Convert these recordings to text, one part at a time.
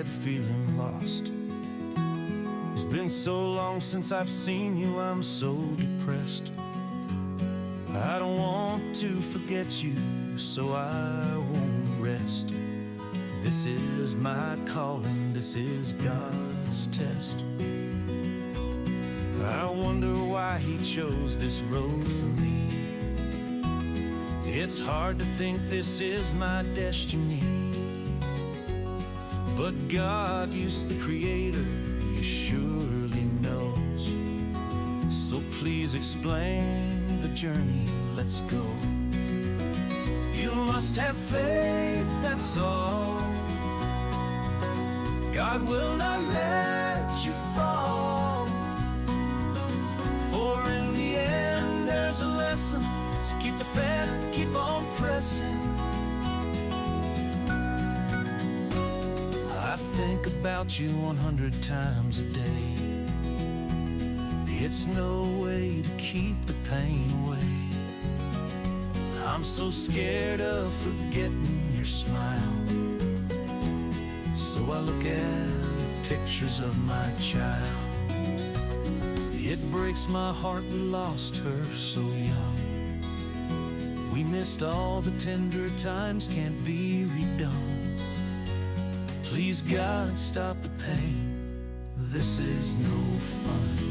tired feeling lost. It's been so long since I've seen you, I'm so depressed. I don't want to forget you, so I won't rest. This is my calling, this is God's test. I wonder why He chose this road for me. It's hard to think this is my destiny, but God, you the Creator, you surely knows. So please explain the journey, let's go. You must have faith, that's all. God will not let you fall. For in the end there's a lesson, so keep the faith, keep on pressing. I think about you 100 times a day. It's no way to keep the pain away. I'm so scared of forgetting your smile, so I look at pictures of my child. It breaks my heart we lost her so young. We missed all the tender times, can't be redone. Please God, stop the pain, this is no fun.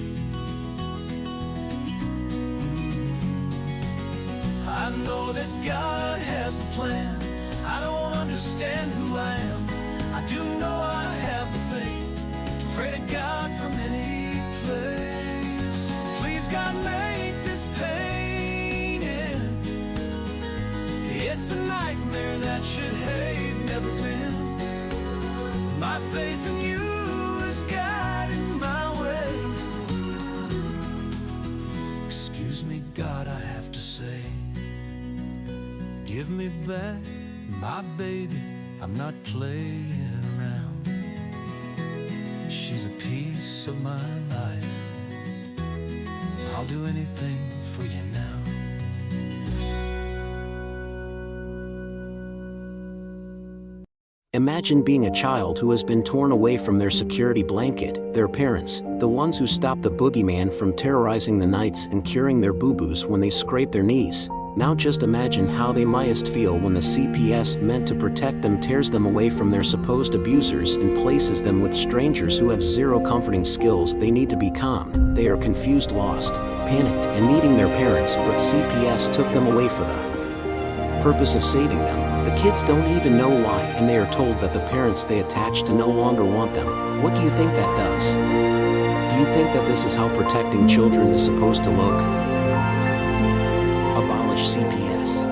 I know that God has the plan. I don't understand who I am. I do know I have the faith to pray to God from any place. Please God, make this pain end. It's a nightmare that should have never been. My faith in you is guiding my way. Excuse me, God, I have to say, give me back my baby, I'm not playing around. She's a piece of my life. I'll do anything for you now. Imagine being a child who has been torn away from their security blanket, their parents, the ones who stop the boogeyman from terrorizing the nights and curing their boo-boos when they scrape their knees. Now just imagine how they must feel when the CPS meant to protect them tears them away from their supposed abusers and places them with strangers who have zero comforting skills. They need to be calm. They are confused, lost, panicked, and needing their parents, but CPS took them away for the purpose of saving them. The kids don't even know why, and they are told that the parents they attach to no longer want them. What do you think that does? Do you think that this is how protecting children is supposed to look? Abolish CPS.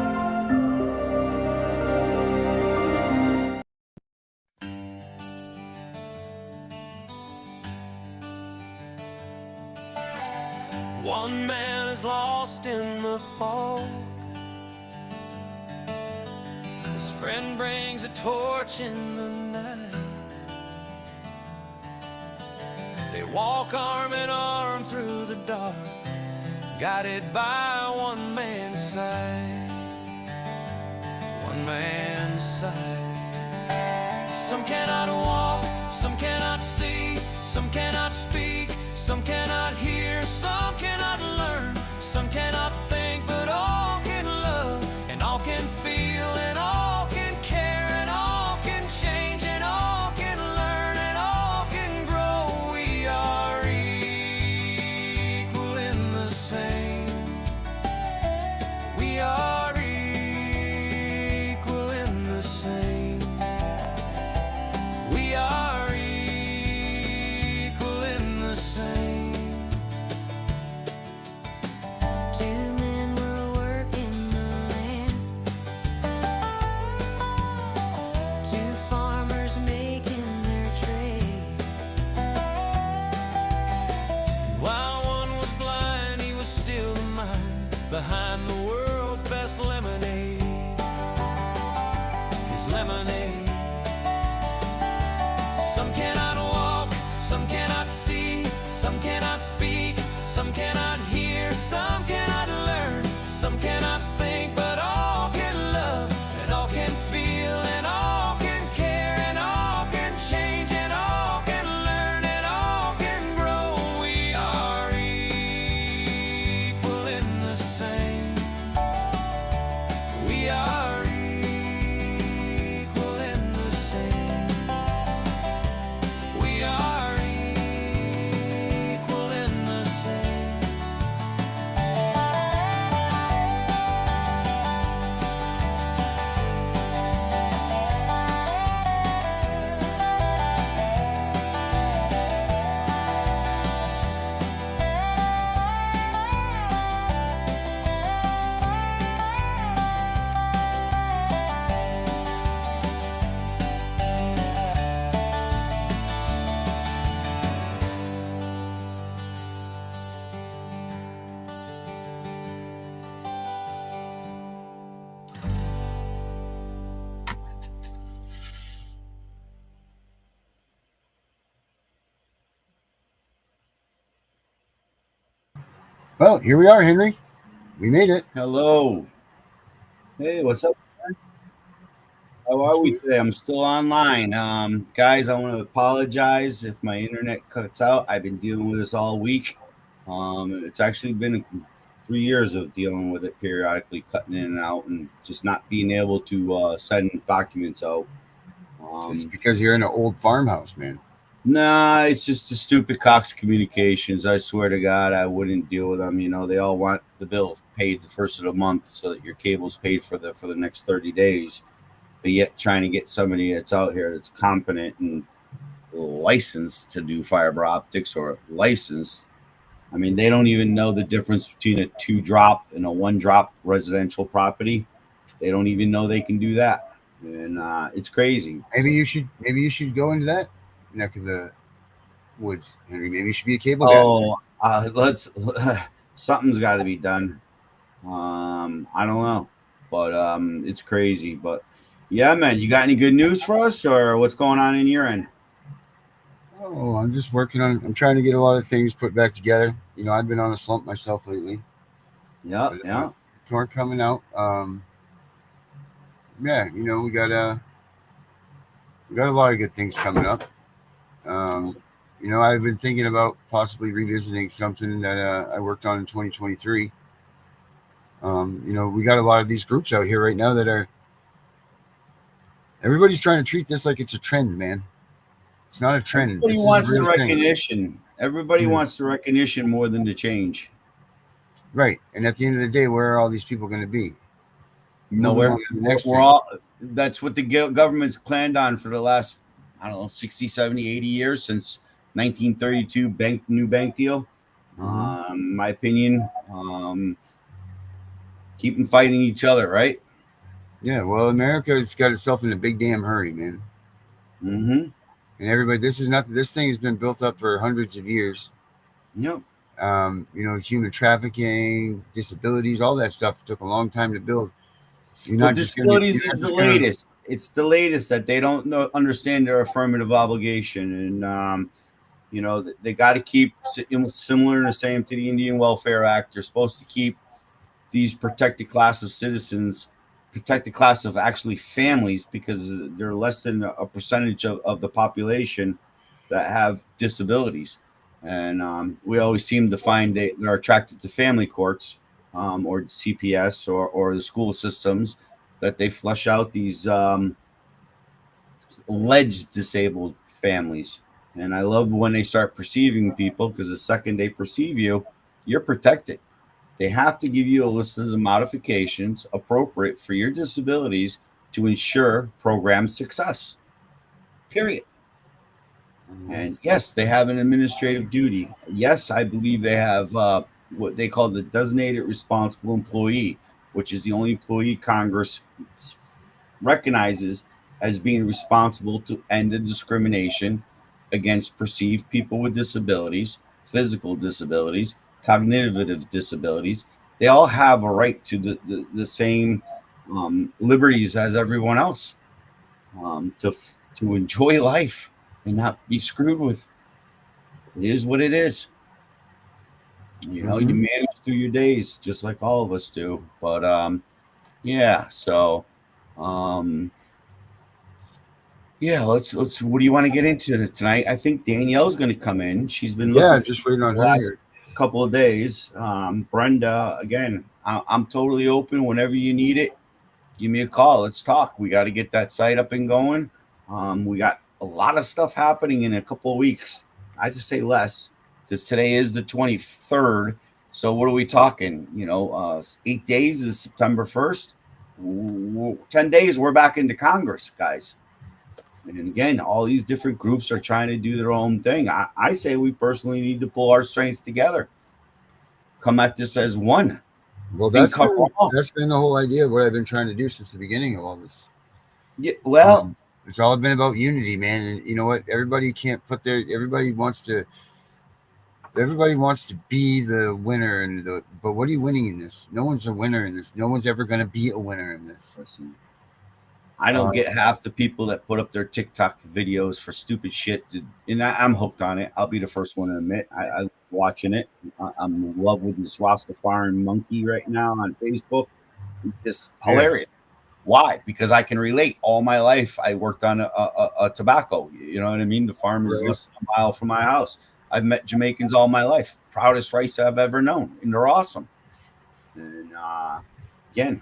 One man is lost in the fog. His friend brings a torch in the night. They walk arm in arm through the dark, guided by one man's sight. One man's sight. Some cannot walk, some cannot see, some cannot speak, some cannot hear, some cannot learn, some cannot think, but all can love, and all can feel, and all can care, and all can change, and all can learn, and all can grow. We are equal in the same. We are equal in the same. We are Well, here we are, Henry. We made it. Hello. Hey, what's up? How are What's we going today? I'm still online. Guys, I want to apologize if my internet cuts out. I've been dealing with this all week. It's actually been 3 years of dealing with it periodically, cutting in and out, and just not being able to send documents out. It's Um, because you're in an old farmhouse, man. nah, it's just the stupid Cox Communications. I swear to God, I wouldn't deal with them. You know, they all want the bill paid the first of the month so that your cable's paid for the next 30 days, but yet trying to get somebody that's out here that's competent and licensed to do fiber optics or licensed. I mean, they don't even know the difference between a two drop and a one drop residential property. They don't even know they can do that, and it's crazy. Maybe you should go into that neck of the woods, Henry. Maybe you should be a cable guy. Oh, let's something's got to be done. I don't know, but it's crazy. But yeah, man, you got any good news for us, or what's going on in your end? Oh, I'm just working on. I'm trying to get a lot of things put back together. I've been on a slump myself lately, Yeah, but yeah. corn coming out. Yeah, we got a lot of good things coming up. Um, I've been thinking about possibly revisiting something that I worked on in 2023. We got a lot of these groups out here right now that are everybody's trying to treat this like it's a trend, man. It's not a trend. Everybody This is a wants the real thing. recognition. Everybody Mm. wants the recognition more than the change. Right. And at the end of the day, where are all these people going to be? Moving Nowhere. on to the next We're thing. all. That's what the government's planned on for the last, I don't know, 60, 70, 80 years since 1932 new bank deal. Hmm. My opinion, keep them fighting each other, right? Yeah. Well, America has got itself in a big damn hurry, man. Mm-hmm. And everybody, this is nothing. This thing has been built up for hundreds of years. Yep. Human trafficking, disabilities, all that stuff took a long time to build. You're Well, not just gonna. You're disabilities not is the just gonna. latest. It's the latest that they don't know, understand their affirmative obligation, and they got to keep similar and the same to the Indian Welfare Act. They're supposed to keep these protected class of citizens, protected class of actually families, because they're less than a percentage of the population that have disabilities. And we always seem to find they're attracted to family courts, or CPS, or the school systems, that they flush out these alleged disabled families. And I love when they start perceiving people, because the second they perceive you, you're protected. They have to give you a list of the modifications appropriate for your disabilities to ensure program success. Period. Mhm. And yes, they have an administrative duty. Yes, I believe they have what they call the designated responsible employee, which is the only employee Congress recognizes as being responsible to end the discrimination against perceived people with disabilities, physical disabilities, cognitive disabilities. They all have a right to the same liberties as everyone else, to enjoy life and not be screwed with. It is what it is. You Mhm. manage through your days just like all of us do. But yeah, so um, yeah, let's. What do you want to get into tonight? I think Danielle's going to come in. She's been looking Yeah, for just waiting you on the her last here. couple of days. Brenda, again, I'm totally open whenever you need it. Give me a call. Let's talk. We got to get that site up and going. We got a lot of stuff happening in a couple of weeks. I just say less, because today is the 23rd. So what are we talking? 8 days is September 1st. 10 days, we're back into Congress, guys. And again, all these different groups are trying to do their own thing. I say we personally need to pull our strengths together, come at this as one, Well, and that's cover been all. that's been the whole idea of what I've been trying to do since the beginning of all this. Yeah, well, Um, it's all been about unity, man. And you know what? Everybody can't put their. Everybody wants to be the winner, but what are you winning in this? No one's a winner in this. No one's ever going to be a winner in this. listen, I don't get half the people that put up their TikTok videos for stupid shit. And I'm hooked on it. I'll be the first one to admit. I watching it. I'm in love with this Rastafarian monkey right now on Facebook. It's just hilarious. Yes. Why? Because I can relate. All my life, I worked on a tobacco. You know what I mean? The farm is less than a mile from my house. I've met Jamaicans all my life. Proudest race I've ever known. And they're awesome. And again,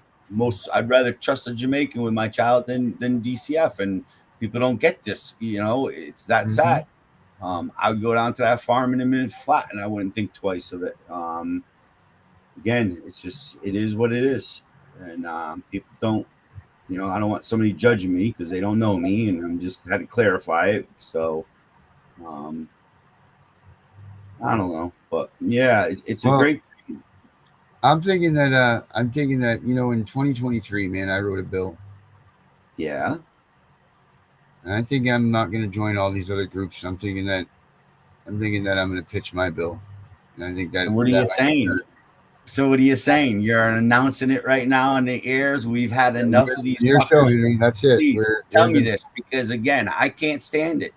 I'd rather trust a Jamaican with my child than DCF, and people don't get this. You know, it's that sad. I would go down to that farm in a minute flat, and I wouldn't think twice of it. Again, it is what it is, and people don't. You know, I don't want somebody judging me because they don't know me, and I'm just had to clarify it. So, I don't know, but yeah, it's a great. I'm thinking that you know, in 2023, man, I wrote a bill. Yeah. And I think I'm not going to join all these other groups. I'm thinking that I'm going to pitch my bill. And I think that. So what are you saying? So what are you saying? You're announcing it right now on the airs. We've had enough of these. Your show, that's it. Please tell me this, because again, I can't stand it.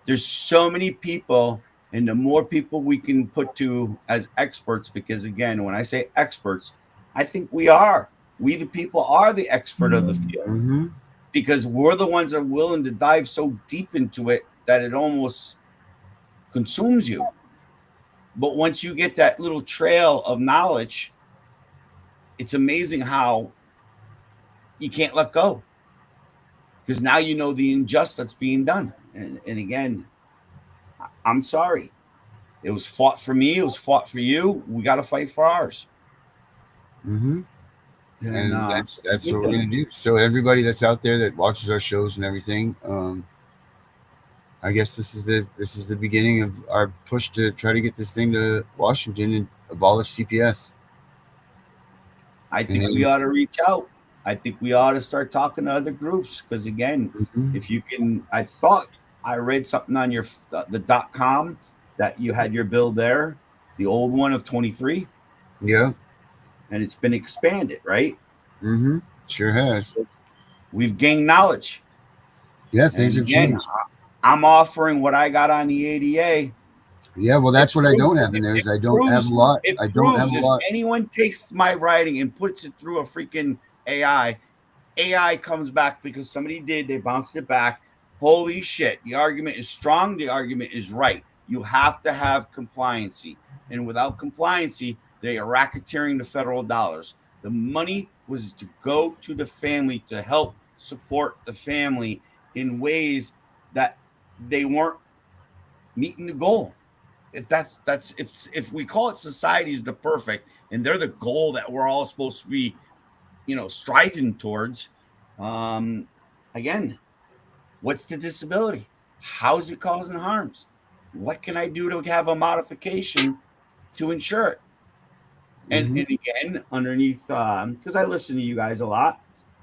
There's so many people. And the more people we can put to as experts, because again, when I say experts, I think we the people are the expert of the field, because we're the ones that are willing to dive so deep into it that it almost consumes you. But once you get that little trail of knowledge, it's amazing how you can't let go, because now you know the injustice that's being done. And again, I'm sorry. It was fought for me. It was fought for you. We got to fight for ours. And that's what we're going to do. So everybody that's out there that watches our shows and everything, I guess this is the beginning of our push to try to get this thing to Washington and abolish CPS. I think we ought to reach out. I think we ought to start talking to other groups, because again, if you can, I thought I read something on the .com that you had your bill there, the old one of 23. Yeah. And it's been expanded, right? Sure has. We've gained knowledge. Yeah, things have changed. I'm offering what I got on the ADA. Yeah, well, that's what I don't have in there. I don't have a lot. I don't have a lot. If anyone takes my writing and puts it through a freaking AI comes back because somebody did. They bounced it back. Holy shit. The argument is strong. The argument is right. You have to have compliancy. And without compliancy, they are racketeering the federal dollars. The money was to go to the family to help support the family in ways that they weren't meeting the goal. If we call it society is the perfect and they're the goal that we're all supposed to be, striving towards, again, what's the disability? How's it causing harms? What can I do to have a modification to ensure it? And again, underneath, because I listen to you guys a lot,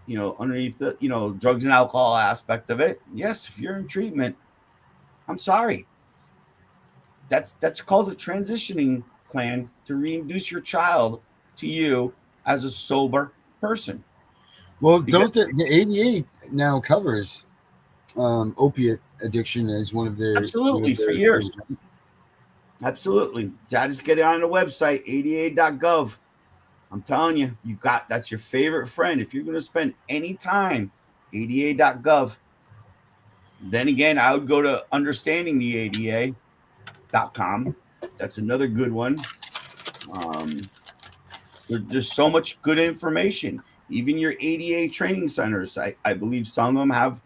underneath the, drugs and alcohol aspect of it. Yes, if you're in treatment, I'm sorry. That's called a transitioning plan to reintroduce your child to you as a sober person. Well, the ADA now covers opiate addiction as one of their for years. Absolutely. I just get it on the website, ada.gov. I'm telling you, that's your favorite friend. If you're going to spend any time, ada.gov. Then again, I would go to understandingtheada.com. That's another good one. There's so much good information. Even your ADA training centers, I believe some of them have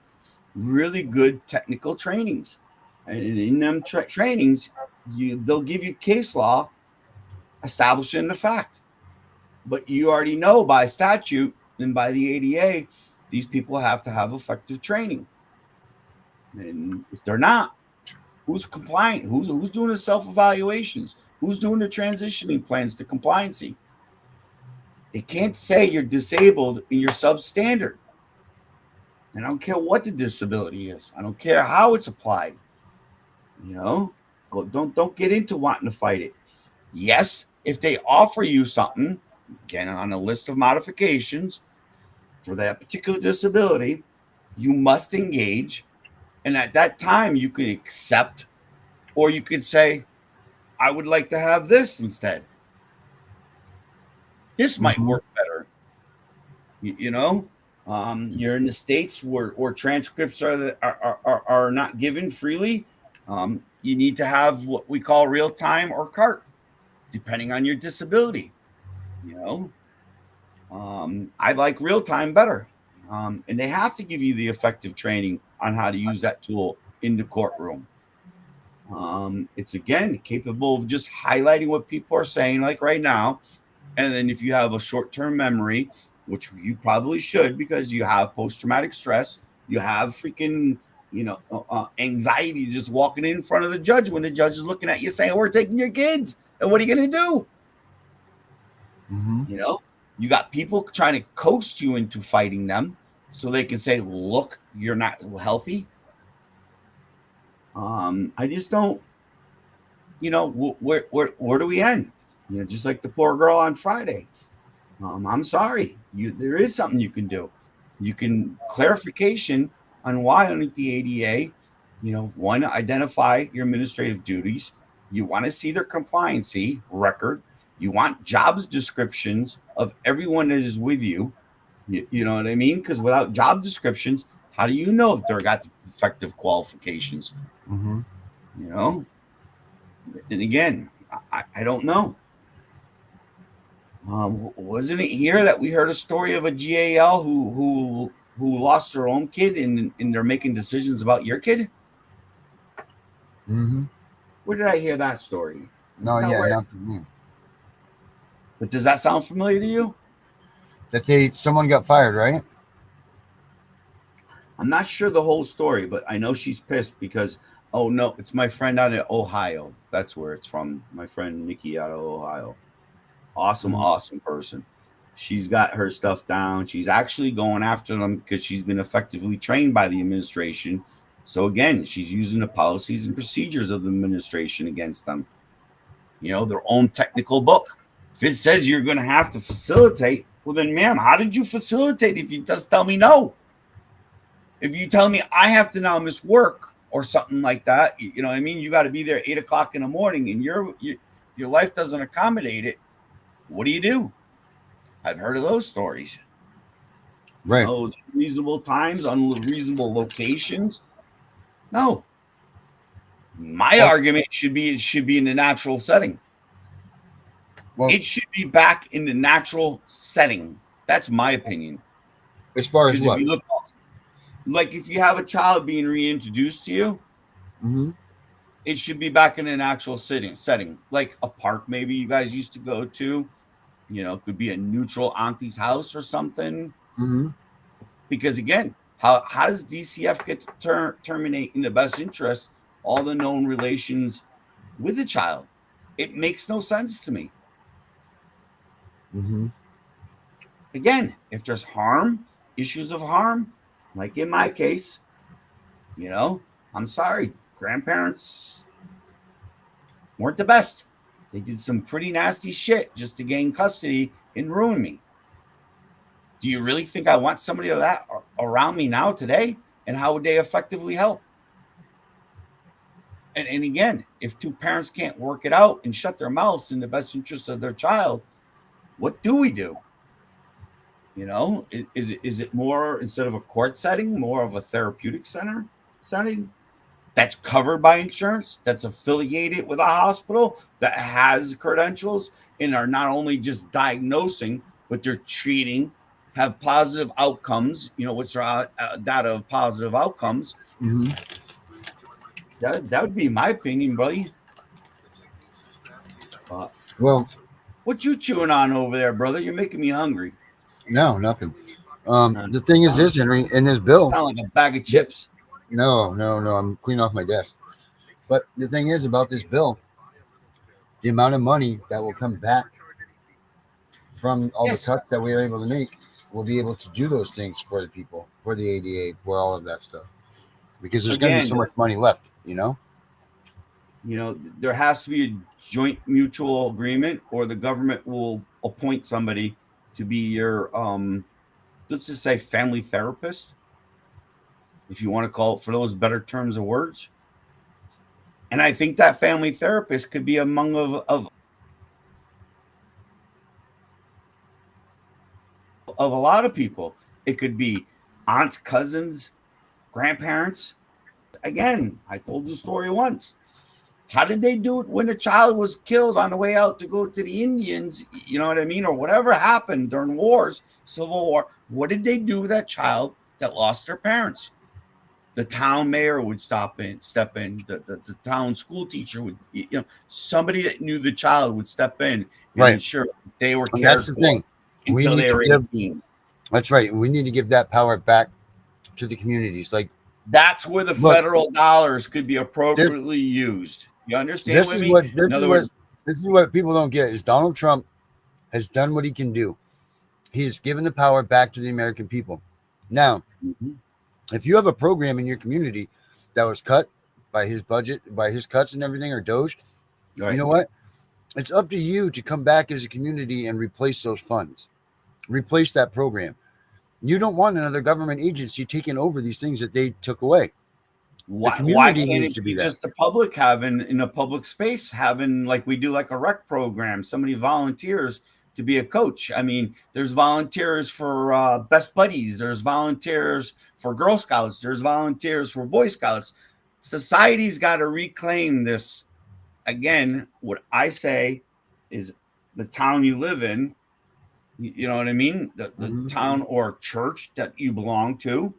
really good technical trainings. And in them trainings, they'll give you case law establishing the fact. But you already know by statute and by the ADA, these people have to have effective training. And if they're not, who's compliant? Who's doing the self-evaluations? Who's doing the transitioning plans to compliancy? They can't say you're disabled and you're substandard. And I don't care what the disability is. I don't care how it's applied. Don't get into wanting to fight it. Yes, if they offer you something, again, on a list of modifications for that particular disability, You must engage. And at that time, you can accept, or you could say, I would like to have this instead. This might work better. You know, you're in the States where transcripts are not given freely. You need to have what we call real time or CART, depending on your disability. You know, I like real time better. And they have to give you the effective training on how to use that tool in the courtroom. It's again capable of just highlighting what people are saying, like right now. And then if you have a short-term memory, which you probably should because you have post-traumatic stress, you have freaking, anxiety just walking in front of the judge when the judge is looking at you saying, we're taking your kids. And what are you going to do? You know, you got people trying to coax you into fighting them so they can say, look, you're not healthy. I just don't, where do we end? Just like the poor girl on Friday. I'm sorry. There is something you can do. You can clarification on why underneath the ADA, one, identify your administrative duties. You want to see their compliancy record. You want jobs descriptions of everyone that is with you. You know what I mean? Because without job descriptions, how do you know if they've got the effective qualifications? And again, I don't know. Wasn't it here that we heard a story of a GAL who lost her own kid and they're making decisions about your kid? Where did I hear that story? No, not for me. But does that sound familiar to you? That someone got fired, right? I'm not sure the whole story, but I know she's pissed because, oh no, it's my friend out in Ohio. That's where it's from. My friend Nikki out of Ohio. Awesome person. She's got her stuff down. She's actually going after them because she's been effectively trained by the administration. So again, she's using the policies and procedures of the administration against them. Their own technical book. If it says you're going to have to facilitate, well then, ma'am, how did you facilitate if you just tell me no? If you tell me I have to now miss work or something like that, you know what I mean? You got to be there 8 o'clock in the morning and your life doesn't accommodate it. What do? I've heard of those stories. Right. Those unreasonable times, unreasonable locations. No. My argument should be it should be in the natural setting. Well, it should be back in the natural setting. That's my opinion. As far as what? If you look, like if you have a child being reintroduced to you, it should be back in an actual setting, like a park maybe you guys used to go to. Could be a neutral auntie's house or something. Because again, how does DCF get to terminate in the best interest all the known relations with the child? It makes no sense to me. Again, if there's issues of harm, like in my case, I'm sorry, grandparents weren't the best. They did some pretty nasty shit just to gain custody and ruin me. Do you really think I want somebody like that around me now today? And how would they effectively help? And again, if two parents can't work it out and shut their mouths in the best interest of their child, what do we do? Is it more, instead of a court setting, more of a therapeutic center setting that's covered by insurance, that's affiliated with a hospital that has credentials and are not only just diagnosing, but they're treating, have positive outcomes, what's data of positive outcomes. That would be my opinion, buddy. Well, what you chewing on over there, brother? You're making me hungry. No, nothing. The thing is this, Henry, in this bill. Sound like a bag of chips. No. I'm cleaning off my desk. But the thing is about this bill, the amount of money that will come back from all the cuts that we are able to make, we'll be able to do those things for the people, for the ADA, for all of that stuff. Because there's going to be so much money left, there has to be a joint mutual agreement, or the government will appoint somebody to be your, let's just say, family therapist. if you want to call it for those better terms of words. And I think that family therapist could be among of a lot of people. It could be aunts, cousins, grandparents. Again, I told the story once. How did they do it when a child was killed on the way out to go to the Indians? You know what I mean? Or whatever happened during wars, Civil War. What did they do with that child that lost their parents? The town mayor would step in. The town school teacher would, somebody that knew the child would step in and ensure they were cared that's the for thing. until they were 18. That's right. We need to give that power back to the communities. Like, that's where the federal dollars could be appropriately used. You understand? This is what people don't get is Donald Trump has done what he can do. He has given the power back to the American people. Now, if you have a program in your community that was cut by his budget, by his cuts and everything, or Doge, you know what? It's up to you to come back as a community and replace those funds. Replace that program. You don't want another government agency taking over these things that they took away. Why can't it be just the public having, in a public space, having like we do like a rec program, somebody volunteers to be a coach? I mean, there's volunteers for Best Buddies. There's volunteers for Girl Scouts. There's volunteers for Boy Scouts. Society's got to reclaim this. Again, what I say is the town you live in, you know what I mean? The town or church that you belong to,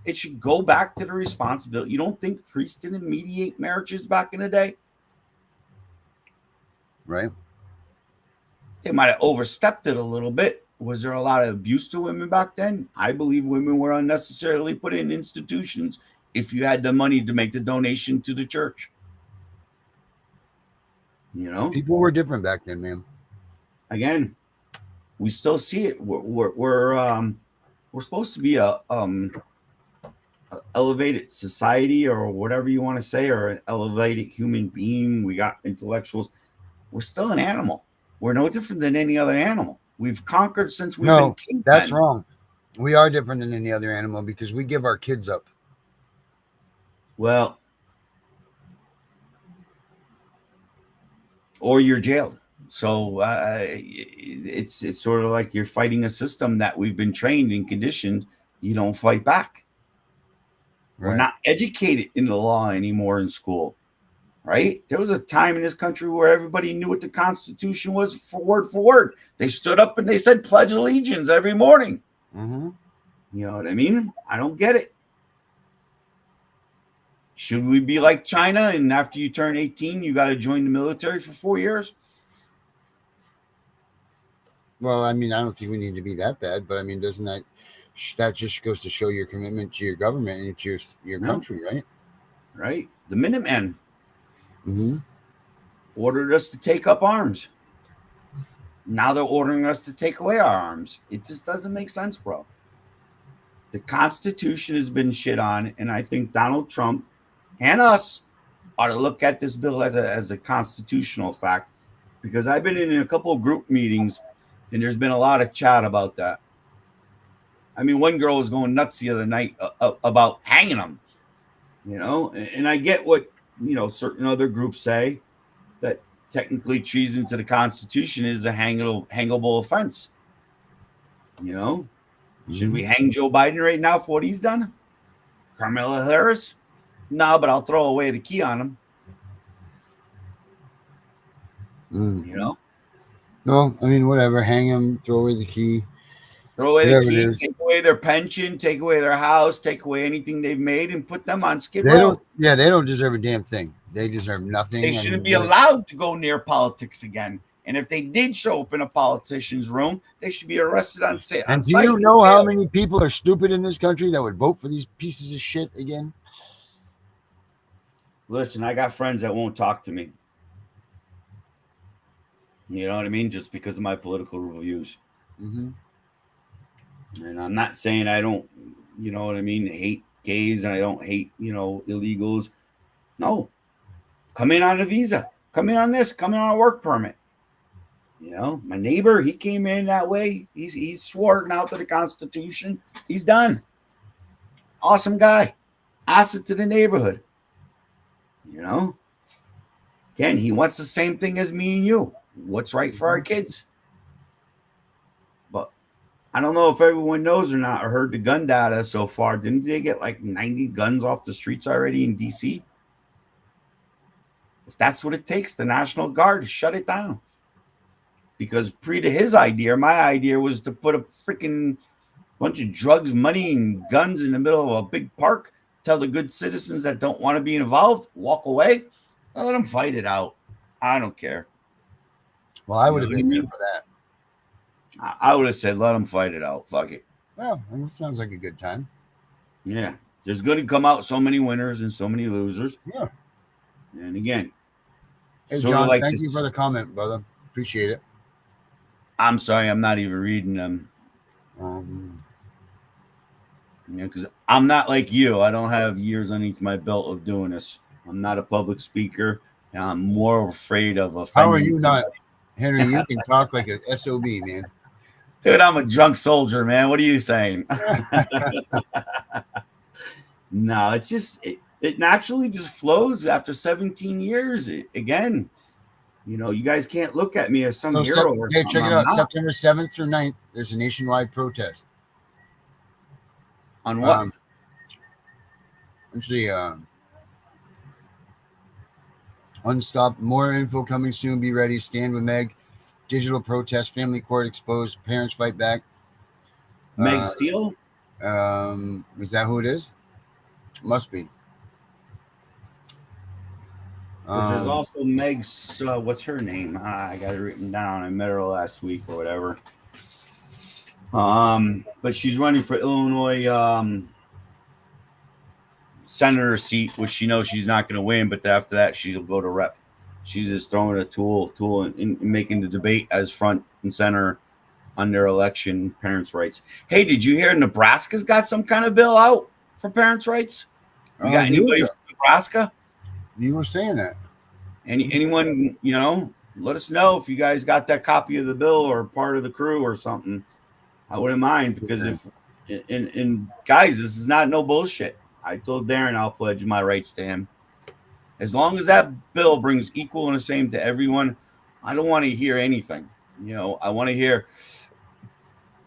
it should go back to the responsibility. You don't think priests didn't mediate marriages back in the day? Right. They might have overstepped it a little bit. Was there a lot of abuse to women back then? I believe women were unnecessarily put in institutions if you had the money to make the donation to the church. You know? People were different back then, man. Again, we still see it. We're supposed to be a elevated society or whatever you want to say, or an elevated human being. We got intellectuals. We're still an animal. We're no different than any other animal. We've conquered since we've been cavemen. That's wrong. We are different than any other animal because we give our kids up. Well, or you're jailed. So it's sort of like you're fighting a system that we've been trained and conditioned. You don't fight back. Right. We're not educated in the law anymore in school, right? There was a time in this country where everybody knew what the Constitution was for word. They stood up and they said Pledge of Allegiance every morning. You know what I mean? I don't get it. Should we be like China and after you turn 18, you got to join the military for 4 years? Well, I mean, I don't think we need to be that bad, but I mean, doesn't that just goes to show your commitment to your government and to your country, right? Right. The Minutemen ordered us to take up arms. Now they're ordering us to take away our arms. It just doesn't make sense, bro. The Constitution has been shit on, and I think Donald Trump and us ought to look at this bill as a constitutional fact, because I've been in a couple of group meetings, and there's been a lot of chat about that. I mean, one girl was going nuts the other night about hanging them, you know, and I get what, you know, certain other groups say, that technically treason to the Constitution is a hangable offense. You know, should we hang Joe Biden right now for what he's done? Kamala Harris? No, but I'll throw away the key on him. You know? No, I mean, whatever. Hang them, throw away the key. Throw away the key, take away their pension, take away their house, take away anything they've made, and put them on Skid Row. They don't deserve a damn thing. They deserve nothing. They shouldn't be allowed to go near politics again. And if they did show up in a politician's room, they should be arrested on site. And do you know how many people are stupid in this country that would vote for these pieces of shit again? Listen, I got friends that won't talk to me. You know what I mean? Just because of my political views. And I'm not saying I don't, you know what I mean, hate gays and I don't hate, you know, illegals. No. Come in on a visa. Come in on this. Come in on a work permit. You know, my neighbor, he came in that way. He's swore out to the Constitution. He's done. Awesome guy. Asset to the neighborhood. You know? Again, he wants the same thing as me and you. What's right for our kids? But I don't know if everyone knows or not or heard the gun data so far. Didn't they get like 90 guns off the streets already in DC? If that's what it takes, the National Guard, shut it down. Because pre to his idea, my idea was to put a freaking bunch of drugs, money, and guns in the middle of a big park. Tell the good citizens that don't want to be involved, walk away. Let them fight it out. I don't care. Well, I would have been there for that. I would have said, let them fight it out. Fuck it. Well, it sounds like a good time. Yeah. There's going to come out so many winners and so many losers. Yeah. And again, hey, John, like thank you for the comment, brother. Appreciate it. I'm sorry, I'm not even reading them. Because I'm not like you. I don't have years underneath my belt of doing this. I'm not a public speaker, and I'm more afraid of offending. How are you not, Henry? You can talk like a SOB, man. Dude, I'm a drunk soldier, man. What are you saying? No, it's just it naturally just flows after 17 years. Again, you know, you guys can't look at me as some hero. Hey, check it out. September 7th through 9th, there's a nationwide protest. On what? Actually, Unstop. More info coming soon. Be ready. Stand with Meg. Digital protest. Family court exposed. Parents fight back. Meg Steele? Is that who it is? Must be. There's also Meg's, what's her name? I got it written down. I met her last week or whatever. But she's running for Illinois senator seat, which she knows she's not going to win. But after that, she'll go to rep. She's just throwing a tool in making the debate as front and center on their election parents' rights. Hey, did you hear Nebraska's got some kind of bill out for parents' rights? You got anybody from Nebraska? You were saying that. Anyone, you know, let us know if you guys got that copy of the bill or part of the crew or something. I wouldn't mind, because and guys, this is not no bullshit. I told Darren I'll pledge my rights to him. As long as that bill brings equal and the same to everyone, I don't want to hear anything. You know, I want to hear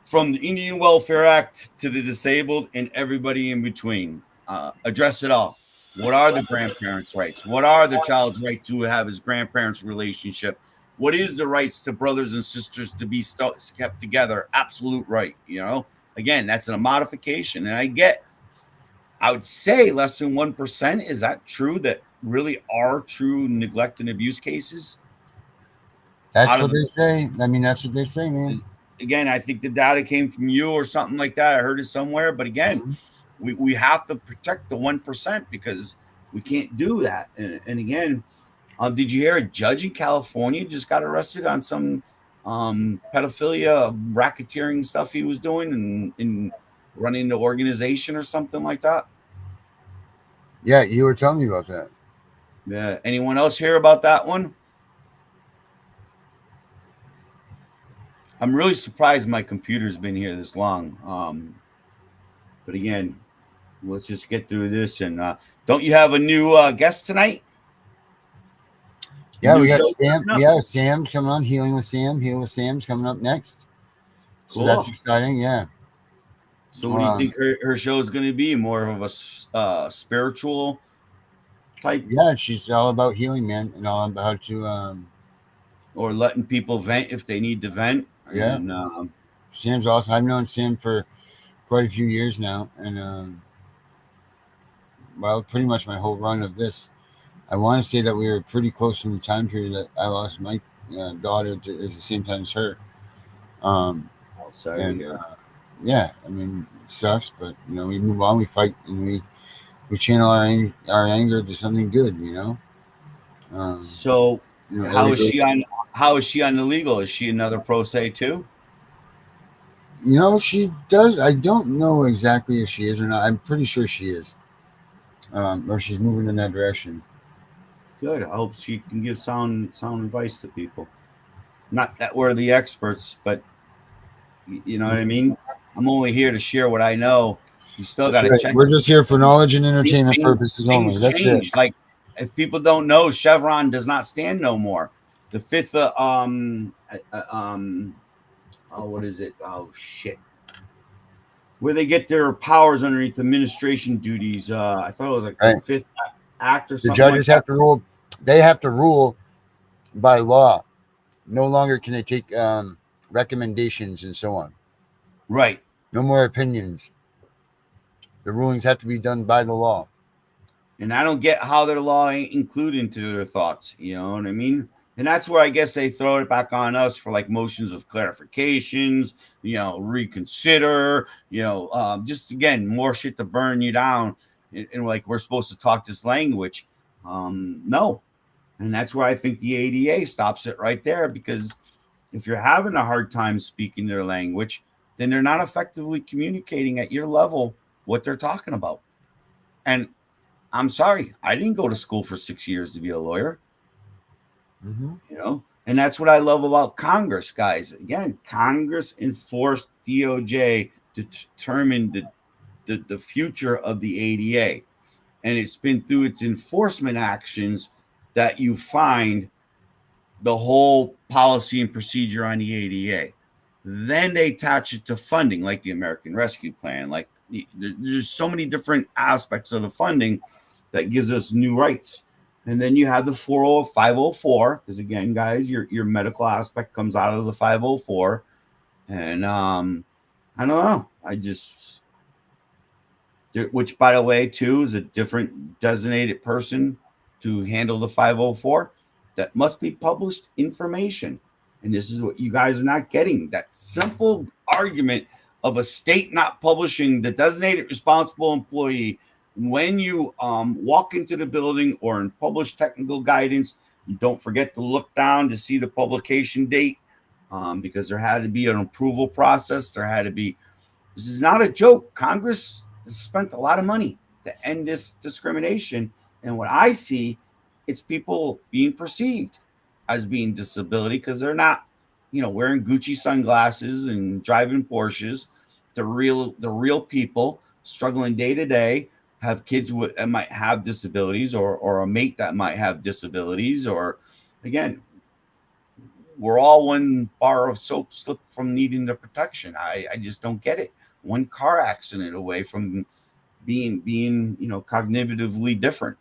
from the Indian Welfare Act to the disabled and everybody in between. Address it all. What are the grandparents' rights? What are the child's right to have his grandparents' relationship? What is the rights to brothers and sisters to be kept together? Absolute right. You know, again, that's a modification. And I would say less than 1%. Is that true? That really are true neglect and abuse cases? That's what they say. I mean, that's what they say, man. Again, I think the data came from you or something like that. I heard it somewhere. But again, we have to protect the 1% because we can't do that. And again, did you hear a judge in California just got arrested on some pedophilia, racketeering stuff he was doing and running the organization or something like that? Yeah, you were telling me about that. Yeah. Anyone else hear about that one? I'm really surprised my computer's been here this long. But again, let's just get through this. And don't you have a new guest tonight? Yeah, we got Sam. Yeah, Sam coming on. Healing with Sam. Heal with Sam's coming up next. So that's exciting. Yeah. So what do you think her show is going to be? More of a spiritual type? Yeah, she's all about healing, man, and all about how to or letting people vent if they need to vent. Yeah. And, Sam's awesome. I've known Sam for quite a few years now, and well, pretty much my whole run of this. I want to say that we were pretty close in the time period that I lost my daughter at the same time as her. Sorry. And, yeah, I mean, it sucks, but you know, we move on, we fight, and we channel our anger to something good, you know. So, you know, how is she on the legal? Is she another pro se too? You know, she does. I don't know exactly if she is or not. I'm pretty sure she is, or she's moving in that direction. Good. I hope she can give sound advice to people. Not that we're the experts, but you know what I mean? I'm only here to share what I know. You still got to check. We're just here for knowledge and entertainment purposes only. That's it. Like, if people don't know, Chevron does not stand no more. The fifth, what is it? Oh shit! Where they get their powers underneath administration duties. I thought it was like the fifth act or something. The judges have to rule. They have to rule by law. No longer can they take recommendations and so on. Right. No more opinions. The rulings have to be done by the law. And I don't get how their law ain't included into their thoughts. You know what I mean? And that's where I guess they throw it back on us for like motions of clarifications, reconsider, just again, more shit to burn you down. And like, we're supposed to talk this language. No. And that's where I think the ADA stops it right there, because if you're having a hard time speaking their language, then they're not effectively communicating at your level what they're talking about. And I'm sorry, I didn't go to school for 6 years to be a lawyer. And that's what I love about Congress, guys. Again, Congress enforced DOJ to determine the future of the ADA. And it's been through its enforcement actions that you find the whole policy and procedure on the ADA. Then they attach it to funding, like the American Rescue Plan. Like, there's so many different aspects of the funding that gives us new rights. And then you have the 504, because again, guys, your medical aspect comes out of the 504. And I don't know. Which, by the way, too, is a different designated person to handle the 504. That must be published information. And this is what you guys are not getting. That simple argument of a state not publishing the designated responsible employee. When you walk into the building or in published technical guidance, you don't forget to look down to see the publication date, because there had to be an approval process. This is not a joke. Congress has spent a lot of money to end this discrimination. And what I see, it's people being perceived as being disability because they're not, wearing Gucci sunglasses and driving Porsches. The real people struggling day to day, have kids that might have disabilities, or a mate that might have disabilities, or again, we're all one bar of soap slip from needing the protection. I just don't get it. One car accident away from being cognitively different.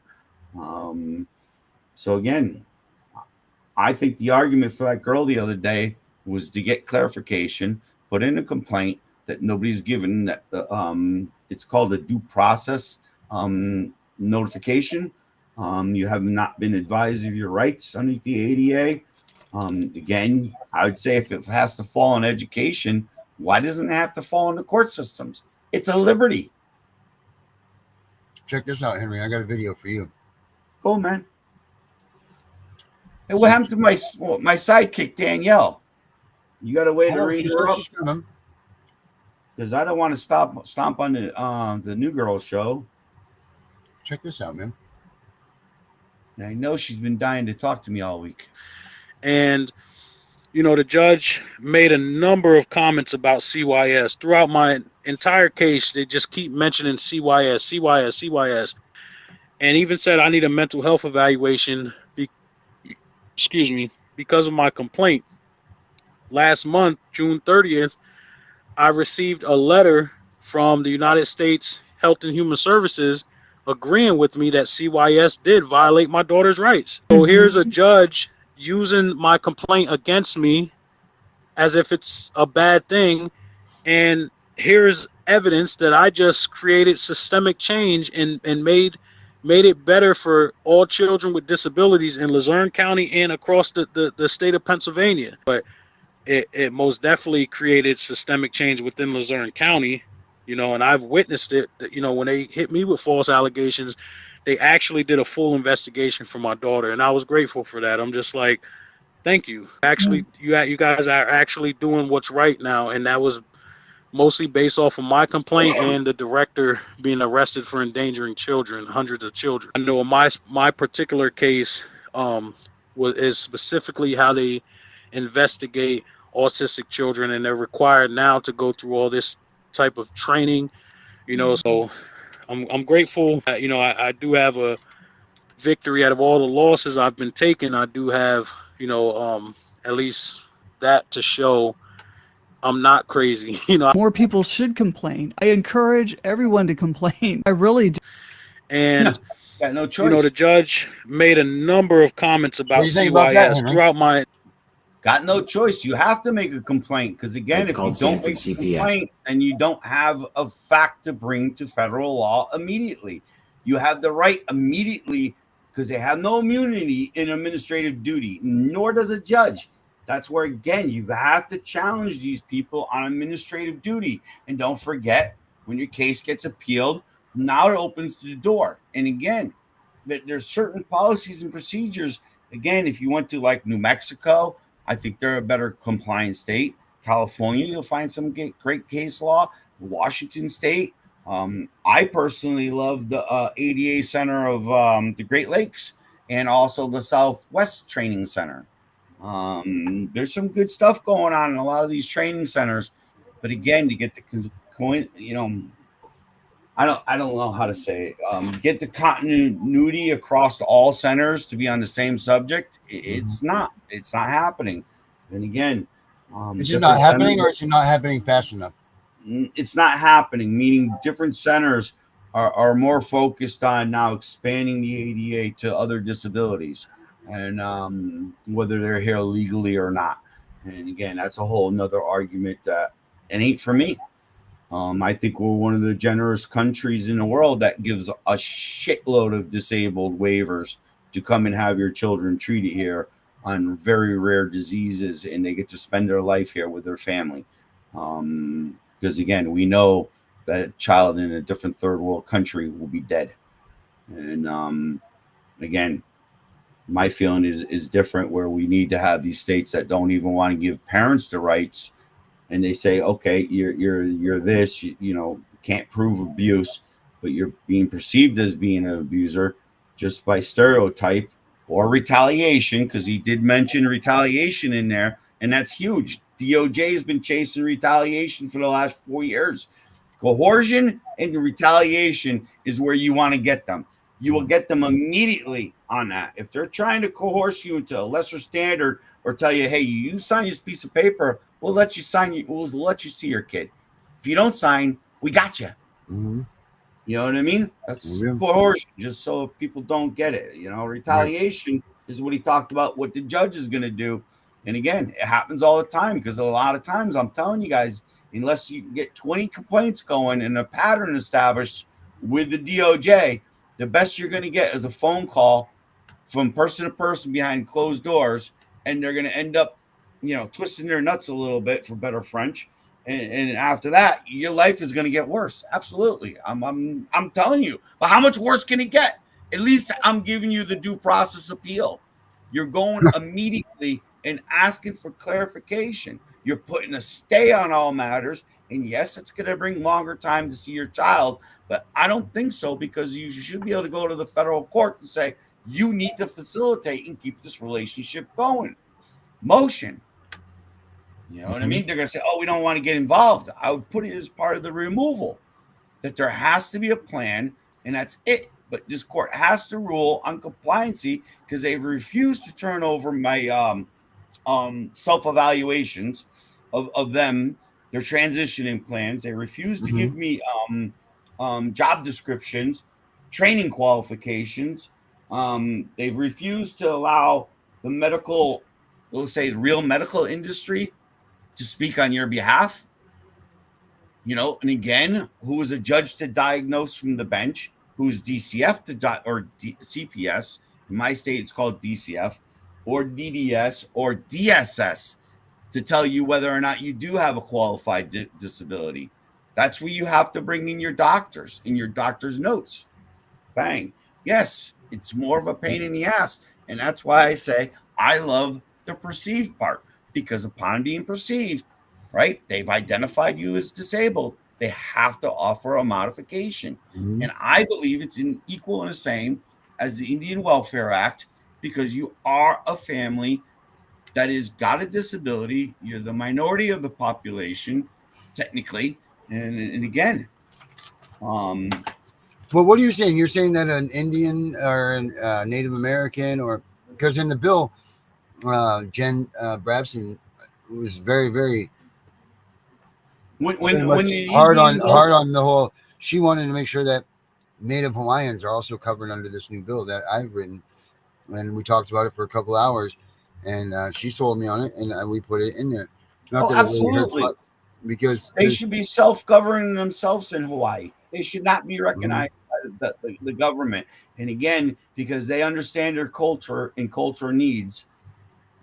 So again, I think the argument for that girl the other day was to get clarification, put in a complaint that nobody's given, that it's called a due process notification. You have not been advised of your rights under the ADA. Again, I would say if it has to fall on education, why doesn't it have to fall on the court systems? It's a liberty. Check this out, Henry. I got a video for you. Go, man. Hey, what happened to my sidekick, Danielle? You got a way to read her up? Because I don't want to stomp on the New Girl show. Check this out, man. And I know she's been dying to talk to me all week. And, the judge made a number of comments about CYS. Throughout my entire case, they just keep mentioning CYS. And even said I need a mental health evaluation, because of my complaint. Last month, June 30th, I received a letter from the United States Health and Human Services agreeing with me that CYS did violate my daughter's rights. So here's a judge using my complaint against me as if it's a bad thing. And here's evidence that I just created systemic change and made it better for all children with disabilities in Luzerne County and across the state of Pennsylvania. But it most definitely created systemic change within Luzerne County, and I've witnessed it, when they hit me with false allegations, they actually did a full investigation for my daughter. And I was grateful for that. I'm just like, thank you. Actually, you guys are actually doing what's right now. And that was mostly based off of my complaint and the director being arrested for endangering children, hundreds of children. I know my particular case is specifically how they investigate autistic children, and they're required now to go through all this type of training, So I'm grateful that, I do have a victory out of all the losses I've been taking. I do have, at least that to show I'm not crazy. More people should complain. I encourage everyone to complain. I really do. And Got no choice. the judge made a number of comments about What do you think about that, CYS Henry? throughout my. Got no choice. You have to make a complaint because, again, if you don't make a complaint, then you don't have a fact to bring to federal law immediately. You have the right immediately because they have no immunity in administrative duty, nor does a judge. That's where, again, you have to challenge these people on administrative duty. And don't forget, when your case gets appealed, now it opens the door. And again, there's certain policies and procedures. Again, if you went to like New Mexico, I think they're a better compliant state. California, you'll find some great case law. Washington State. I personally love the ADA Center of the Great Lakes and also the Southwest Training Center. There's some good stuff going on in a lot of these training centers. But again, to get the I don't know how to say it. Get the continuity across all centers to be on the same subject. It's not happening. And again, is it not happening, or is it not happening fast enough? It's not happening. Meaning, different centers are more focused on now expanding the ADA to other disabilities, and whether they're here legally or not. And again, that's a whole nother argument that it ain't for me. I think we're one of the generous countries in the world that gives a shitload of disabled waivers to come and have your children treated here on very rare diseases, and they get to spend their life here with their family. Because again, we know that a child in a different third world country will be dead. And again, my feeling is different, where we need to have these states that don't even want to give parents the rights. And they say, okay, you're this, you can't prove abuse, but you're being perceived as being an abuser just by stereotype or retaliation, because he did mention retaliation in there, and that's huge. DOJ has been chasing retaliation for the last 4 years. Coercion and retaliation is where you want to get them. You will get them immediately on that. If they're trying to coerce you into a lesser standard or tell you, hey, you sign this piece of paper, we'll let you sign. We'll let you see your kid. If you don't sign, we got you. Mm-hmm. You know what I mean? That's coercion. Just so if people don't get it, retaliation is what he talked about. What the judge is going to do, and again, it happens all the time, because a lot of times, I'm telling you guys, unless you can get 20 complaints going and a pattern established with the DOJ, the best you're going to get is a phone call from person to person behind closed doors, and they're going to end up twisting their nuts a little bit, for better French, and after that, your life is going to get worse. Absolutely, I'm telling you. But how much worse can it get? At least I'm giving you the due process appeal. You're going immediately and asking for clarification. You're putting a stay on all matters, and yes, it's going to bring longer time to see your child, but I don't think so, because you should be able to go to the federal court and say, you need to facilitate and keep this relationship going. Motion. You know what I mean? They're going to say, oh, we don't want to get involved. I would put it as part of the removal, that there has to be a plan, and that's it. But this court has to rule on compliancy, because they've refused to turn over my self-evaluations of them, their transitioning plans. They refuse to give me job descriptions, training qualifications. They've refused to allow the medical, let's say, the real medical industry to speak on your behalf. And again, who is a judge to diagnose from the bench, who's DCF or CPS. In my state, it's called DCF, or DDS or DSS, to tell you whether or not you do have a qualified disability. That's where you have to bring in your doctors and your doctor's notes. Bang. Yes, it's more of a pain in the ass. And that's why I say I love the perceived part, because upon being perceived, right, they've identified you as disabled. They have to offer a modification. Mm-hmm. And I believe it's equal and the same as the Indian Welfare Act, because you are a family that has got a disability. You're the minority of the population, technically. And again, But what are you saying? You're saying that an Indian or a Native American, or because in the bill, Jen Brabson was very, very when much the hard Indians on the whole. She wanted to make sure that Native Hawaiians are also covered under this new bill that I've written, and we talked about it for a couple hours, and she sold me on it, and we put it in there. Not that it really hurts absolutely. much, because They should be self-governing themselves in Hawaii. They should not be Mm-hmm. recognized by the government. And again, because they understand their culture and culture needs.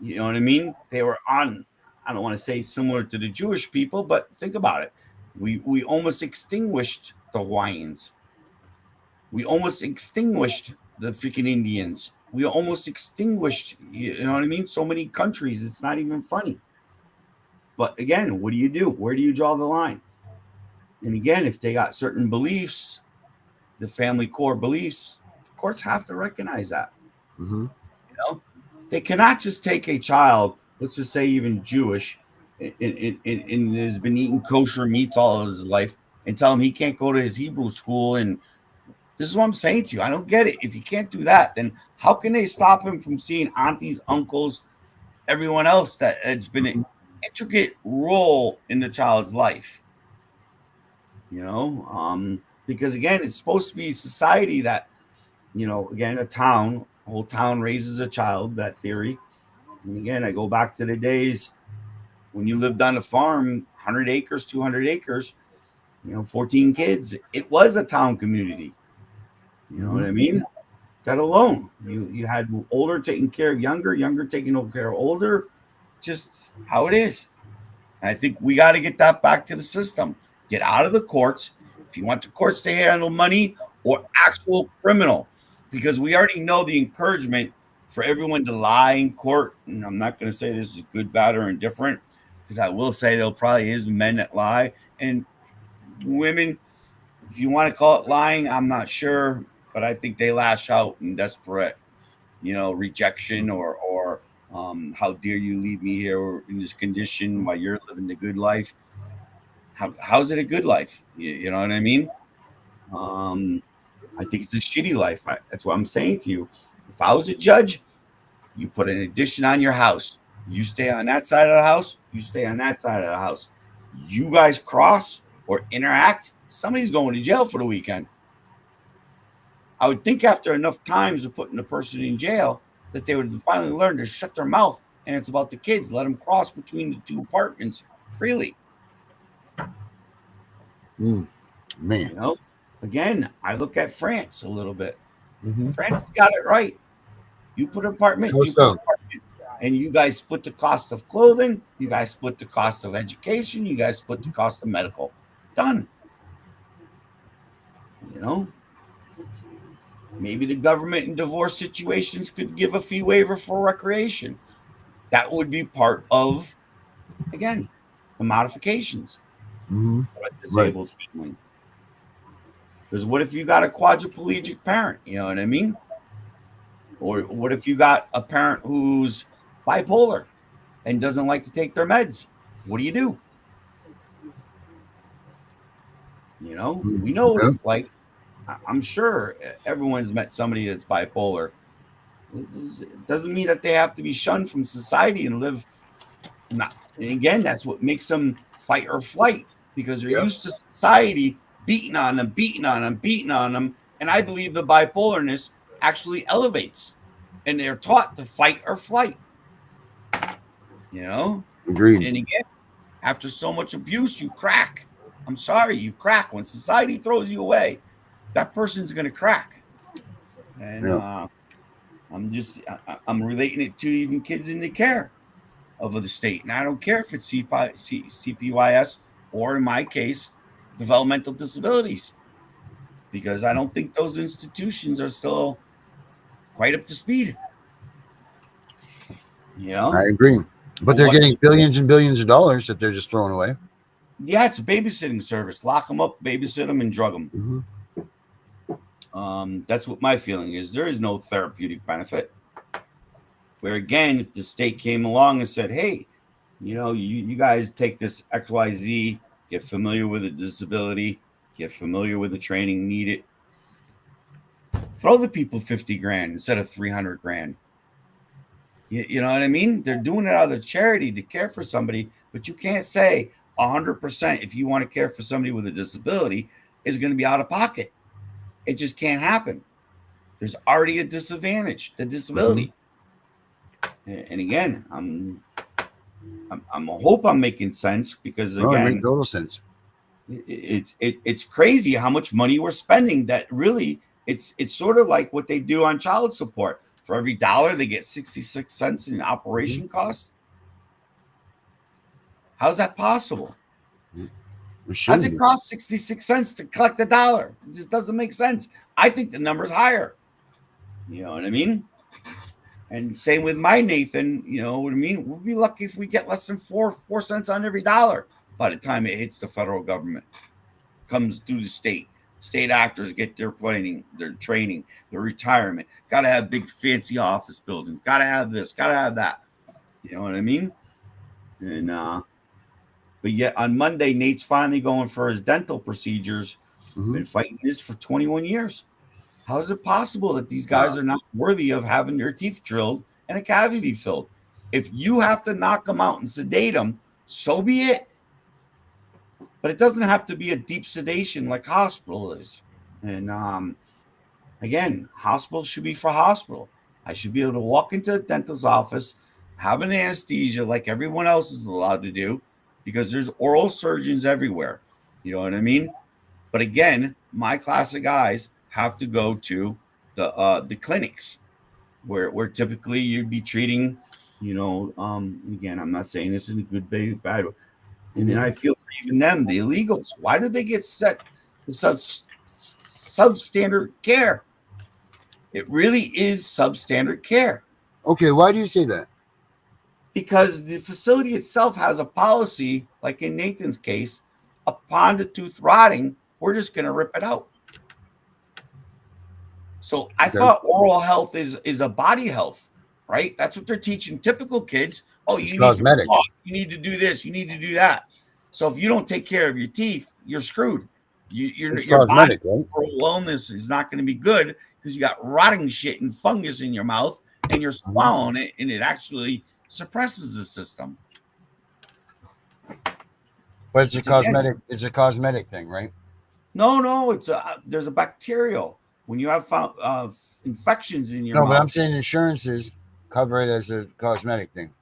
You know what I mean? They were on, I don't want to say similar to the Jewish people, but think about it. We almost extinguished the Hawaiians. We almost extinguished the freaking Indians. We almost extinguished, you know what I mean? So many countries, it's not even funny. But again, what do you do? Where do you draw the line? And again, if they got certain beliefs, the family core beliefs, the courts have to recognize that. Mm-hmm. You know, they cannot just take a child, let's just say even Jewish, and has been eating kosher meats all of his life, and tell him he can't go to his Hebrew school. And this is what I'm saying to you. I don't get it. If you can't do that, then how can they stop him from seeing aunties, uncles, everyone else that it's been an intricate role in the child's life? You know, because again, it's supposed to be society that, you know, again, a whole town raises a child, that theory. And again, I go back to the days when you lived on a farm, 100 acres, 200 acres, you know, 14 kids. It was a town community. You know what I mean? That alone, you had older taking care of younger, younger taking care of older, just how it is. And I think we got to get that back to the system. Get out of the courts. If you want the courts to handle money or actual criminal, because we already know the encouragement for everyone to lie in court. And I'm not going to say this is good, bad, or indifferent, because I will say there probably is men that lie and women. If you want to call it lying, I'm not sure, but I think they lash out in desperate, you know, rejection or how dare you leave me here in this condition while you're living the good life. How's it a good life? You know what I mean? I think it's a shitty life. That's what I'm saying to you. If I was a judge, you put an addition on your house. You stay on that side of the house. You stay on that side of the house. You guys cross or interact, somebody's going to jail for the weekend. I would think after enough times of putting the person in jail that they would finally learn to shut their mouth. And it's about the kids. Let them cross between the two apartments freely. Man, you know, again, I look at France a little bit. France has got it right. You put an apartment, and you guys split the cost of clothing. You guys split the cost of education. You guys split the cost of medical. Done. You know, maybe the government in divorce situations could give a fee waiver for recreation. That would be part of, again, the modifications. For a disabled family. Because what if you got a quadriplegic parent? You know what I mean? Or what if you got a parent who's bipolar and doesn't like to take their meds? What do you do? You know, we know what it's like. I'm sure everyone's met somebody that's bipolar. It doesn't mean that they have to be shunned from society and live. And again, that's what makes them fight or flight, because they're used to society beating on them. And I believe the bipolarness actually elevates, and they're taught to fight or flight. You know? Agreed. And again, after so much abuse, you crack. I'm sorry, you crack. When society throws you away, that person's going to crack. And I'm relating it to even kids in the care of the state. And I don't care if it's CPYS or, in my case, developmental disabilities, because I don't think those institutions are still quite up to speed. You know? I agree. But they're getting billions and billions of dollars that they're just throwing away. Yeah, it's a babysitting service. Lock them up, babysit them, and drug them. That's what my feeling is. There is no therapeutic benefit. Where, again, if the state came along and said, hey, you know, you guys take this XYZ, get familiar with a disability, get familiar with the training, need it. Throw the people 50 grand instead of 300 grand. You know what I mean? They're doing it out of the charity to care for somebody, but you can't say 100% if you want to care for somebody with a disability is going to be out of pocket. It just can't happen. There's already a disadvantage, the disability. And again, I hope I'm making sense, because again, it makes total sense. It's crazy how much money we're spending. That really, it's sort of like what they do on child support. For every dollar, they get 66 cents in operation costs. How's that possible? How's it cost 66 cents to collect $1? It just doesn't make sense. I think the number's higher. You know what I mean? And same with my Nathan, you know what I mean? We'll be lucky if we get less than 4 cents on every dollar by the time it hits the federal government. Comes through the state. State actors get their training, their retirement. Got to have big fancy office buildings. Got to have this, got to have that. You know what I mean? And but yet on Monday, Nate's finally going for his dental procedures. Been fighting this for 21 years. How is it possible that these guys are not worthy of having their teeth drilled and a cavity filled? If you have to knock them out and sedate them, so be it. But it doesn't have to be a deep sedation like hospital is. And again, hospital should be for hospital. I should be able to walk into a dentist's office, have an anesthesia like everyone else is allowed to do, because there's oral surgeons everywhere. You know what I mean? But again, my class of guys have to go to the clinics where typically you'd be treating, you know, again, I'm not saying this is a good, bad. And then I feel for even them, the illegals. Why do they get set to substandard care? It really is substandard care. Okay, why do you say that? Because the facility itself has a policy, like in Nathan's case, upon the tooth rotting, we're just going to rip it out. So I thought oral health is a body health, right? That's what they're teaching typical kids. Oh, you need to floss, you need to do this, you need to do that. So if you don't take care of your teeth, you're screwed. Your cosmetic, right? Oral wellness is not going to be good because you got rotting shit and fungus in your mouth and you're swallowing it, and it actually suppresses the system. But it's a cosmetic. It's a cosmetic thing, right? No. It's there's a bacterial. When you have infections in your mouth. But I'm saying insurances cover it as a cosmetic thing.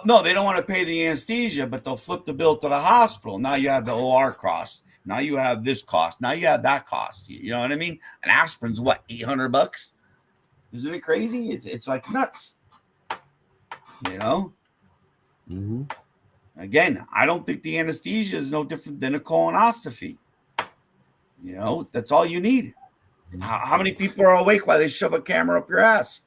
No, they don't want to pay the anesthesia, but they'll flip the bill to the hospital. Now you have the OR cost. Now you have this cost. Now you have that cost. You know what I mean? An aspirin's what, $800? Isn't it crazy? It's like nuts. You know? Again, I don't think the anesthesia is no different than a colonoscopy. You know, that's all you need. How many people are awake while they shove a camera up your ass?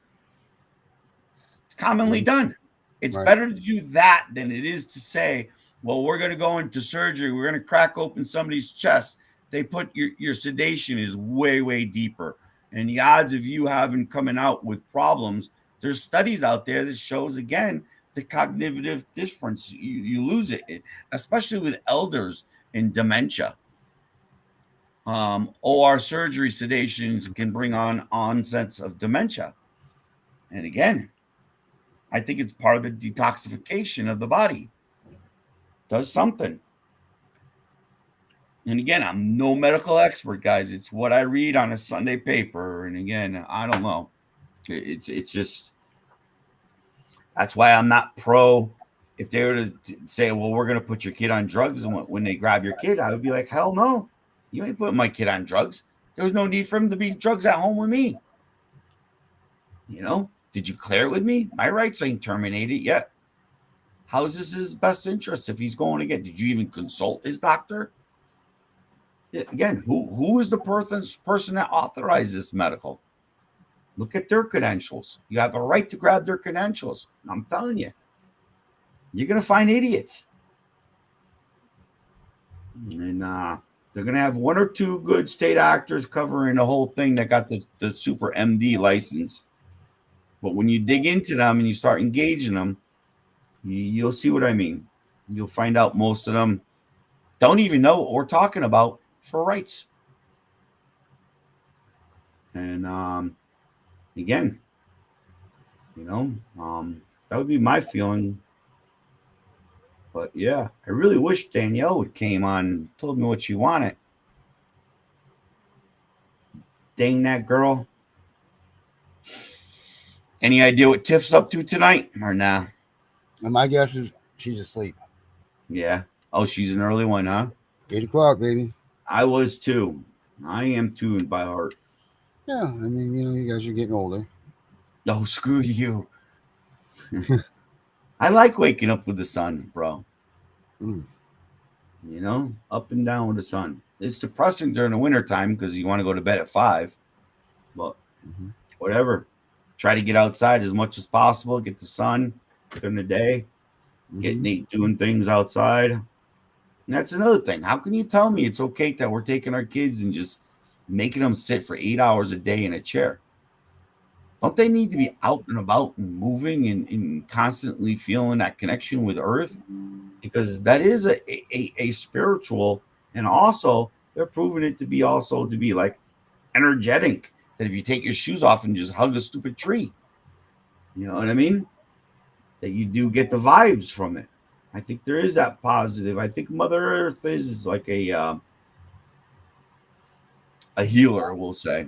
It's commonly done. It's better to do that than it is to say, well, we're going to go into surgery. We're going to crack open somebody's chest. They put your sedation is way, way deeper. And the odds of you having coming out with problems, there's studies out there that shows, again, the cognitive difference. You lose it, especially with elders and dementia. OR surgery sedations can bring on onsets of dementia. And again, I think it's part of the detoxification of the body. Does something. And again, I'm no medical expert, guys. It's what I read on a Sunday paper. And again, I don't know. It's just, that's why I'm not pro. If they were to say, well, we're going to put your kid on drugs, and when they grab your kid, I would be like, hell no. You ain't putting my kid on drugs. There was no need for him to be drugs at home with me. You know, did you clear it with me? My rights ain't terminated yet. How is this his best interest if he's going to get? Did you even consult his doctor? Again, who is the person that authorized this medical? Look at their credentials. You have a right to grab their credentials. I'm telling you, you're going to find idiots. And they're going to have 1 or 2 good state actors covering the whole thing that got the super MD license. But when you dig into them and you start engaging them, you'll see what I mean. You'll find out most of them don't even know what we're talking about. for rights. And again, that would be my feeling. But yeah, I really wish Danielle would came on and told me what she wanted. Dang that girl. Any idea what Tiff's up to tonight or nah? And my guess is she's asleep. Yeah. Oh, she's an early one, huh? 8 o'clock, baby. I was too. I am too by heart. Yeah, I mean, you guys are getting older. Oh, screw you. I like waking up with the sun, bro. Mm. Up and down with the sun. It's depressing during the wintertime because you want to go to bed at 5. But whatever. Try to get outside as much as possible. Get the sun during the day. Get Nate doing things outside. And that's another thing. How can you tell me it's okay that we're taking our kids and just making them sit for 8 hours a day in a chair? Don't they need to be out and about and moving and constantly feeling that connection with Earth? Because that is a spiritual, and also they're proving it to be like energetic. That if you take your shoes off and just hug a stupid tree, you know what I mean? That you do get the vibes from it. I think there is that positive. I think Mother Earth is like a healer, we'll say.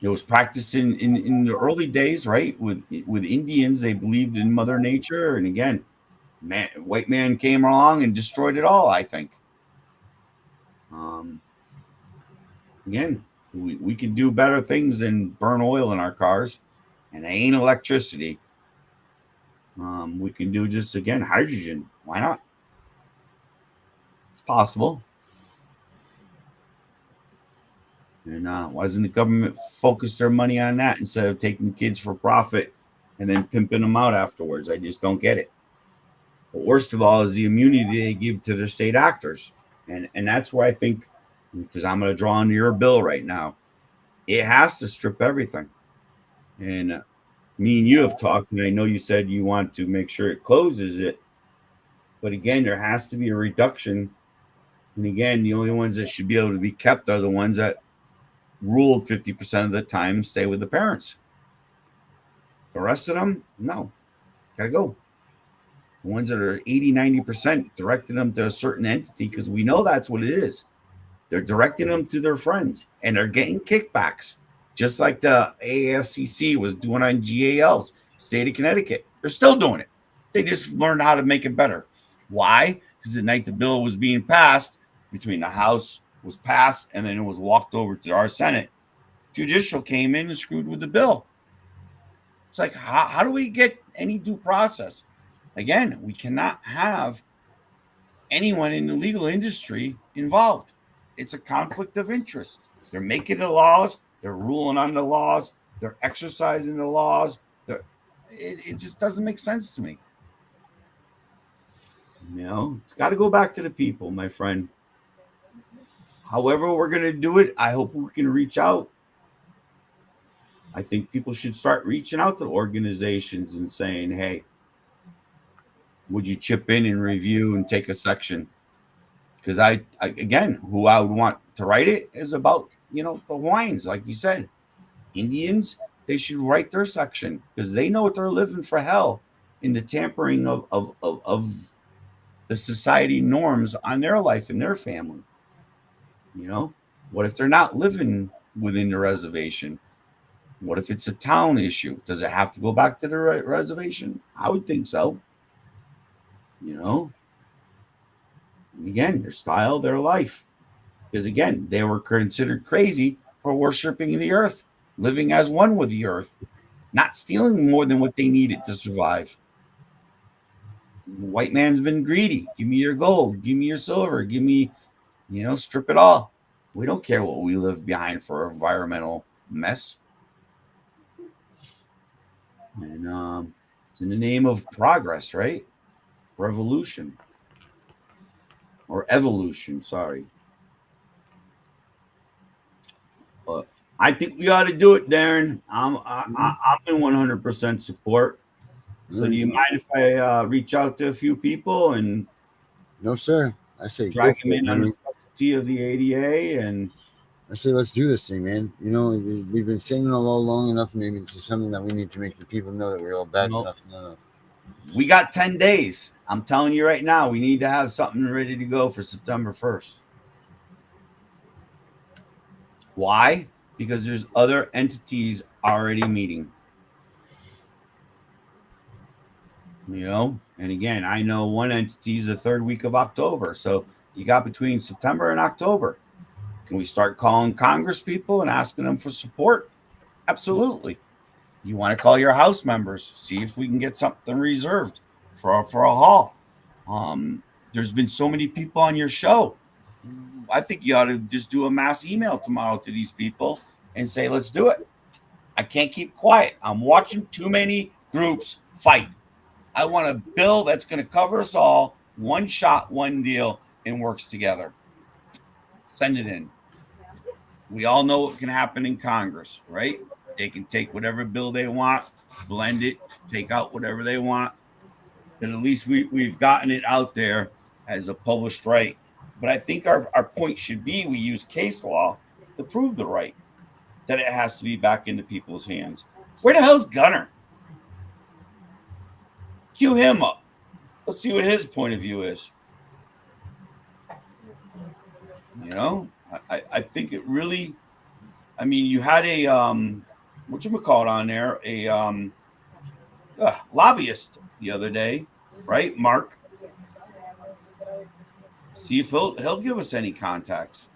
It was practiced in the early days, right? With Indians, they believed in Mother Nature, and again, white man came along and destroyed it all. I think. Again, we can do better things than burn oil in our cars, and it ain't electricity. We can do just again hydrogen. Why not? It's possible. And why doesn't the government focus their money on that instead of taking kids for profit and then pimping them out afterwards? I just don't get it. But worst of all is the immunity they give to their state actors. And that's where I think, because I'm going to draw on your bill right now, it has to strip everything. And me and you have talked, and I know you said you want to make sure it closes it. But again, there has to be a reduction. And again, the only ones that should be able to be kept are the ones that ruled 50% of the time stay with the parents. The rest of them, no. Gotta go. The ones that are 80, 90% directing them to a certain entity, because we know that's what it is. They're directing them to their friends, and they're getting kickbacks, just like the AFCC was doing on GALs, state of Connecticut. They're still doing it. They just learned how to make it better. Why? Because the night the bill was being passed, between the House was passed and then it was walked over to our Senate, judicial came in and screwed with the bill. It's like, how do we get any due process? Again, we cannot have anyone in the legal industry involved. It's a conflict of interest. They're making the laws. They're ruling on the laws. They're exercising the laws. It just doesn't make sense to me. It's got to go back to the people, my friend. However we're going to do it, I hope we can reach out. I think people should start reaching out to organizations and saying, hey, would you chip in and review and take a section? Because again, who I would want to write it is about, the Hawaiians, like you said. Indians, they should write their section because they know what they're living for hell in the tampering of the society norms on their life and their family. What if they're not living within the reservation? What if it's a town issue? Does it have to go back to the reservation? I would think so. And again, their style, their life. Because again, they were considered crazy for worshiping the earth, living as one with the earth, not stealing more than what they needed to survive. The white man's been greedy. Give me your gold. Give me your silver. Give me, strip it all. We don't care what we live behind for environmental mess. And it's in the name of progress, right? Revolution. Or evolution, sorry. But I think we ought to do it, Darren. I'm in 100% support. So do you mind if I reach out to a few people? And no, sir. I say go drag for him it, in on the man. specialty of the ADA, and I say let's do this thing, man. You know, we've been saying it all long enough. Maybe this is something that we need to make the people know that we're all bad enough. we got 10 days. I'm telling you right now, we need to have something ready to go for September 1st. Why? Because there's other entities already meeting. You know, and again, I know one entity is the third week of October. So you got between September and October. Can we start calling Congress people and asking them for support? Absolutely. You want to call your House members, see if we can get something reserved for a hall. There's been so many people on your show. I think you ought to just do a mass email tomorrow to these people and say, let's do it. I can't keep quiet. I'm watching too many groups fight. I want a bill that's going to cover us all, one shot, one deal, and works together. Send it in. We all know what can happen in Congress, right? They can take whatever bill they want, blend it, take out whatever they want. But at least we've gotten it out there as a published right. But I think our point should be we use case law to prove the right, that it has to be back into people's hands. Where the hell's Gunner? Cue him up. Let's see what his point of view is. You know, I think it really, I mean, you had a, whatchamacallit on there, a lobbyist the other day, right? Mark. See if he'll give us any contacts.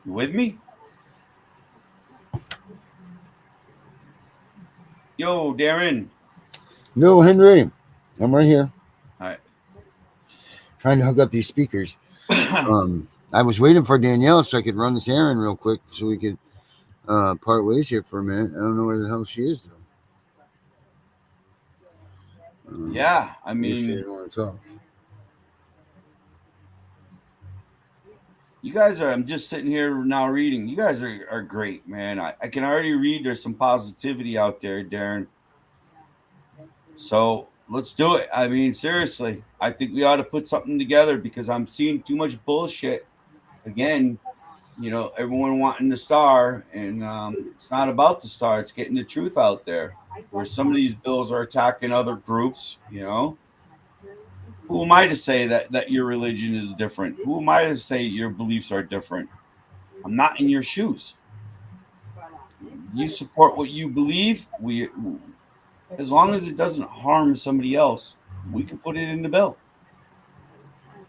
You with me? Yo, Darren. No, Henry, I'm right here. All right. Trying to hook up these speakers. I was waiting for Danielle so I could run this errand real quick so we could part ways here for a minute. I don't know where the hell she is though. Yeah, I She mean, didn't want to talk. you guys are, I'm just sitting here now reading. You guys are great, man. I can already read there's some positivity out there, Darren. So let's do it. I mean, seriously, I think we ought to put something together because I'm seeing too much bullshit. Again, you know, everyone wanting the star, and it's not about the star. It's getting the truth out there. Where some of these bills are attacking other groups, you know. Who am I to say that your religion is different? Who am I to say your beliefs are different? I'm not in your shoes. You support what you believe. As long as it doesn't harm somebody else, we can put it in the bill.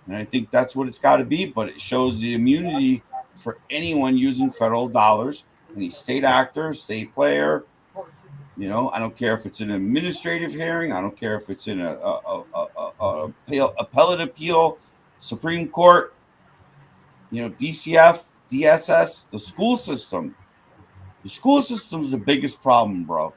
And I think that's what it's got to be. But it shows the immunity for anyone using federal dollars, any state actor, state player. You know, I don't care if it's an administrative hearing. I don't care if it's in a appellate appeal, Supreme Court, you know, DCF, DSS, the school system. The school system is the biggest problem, bro.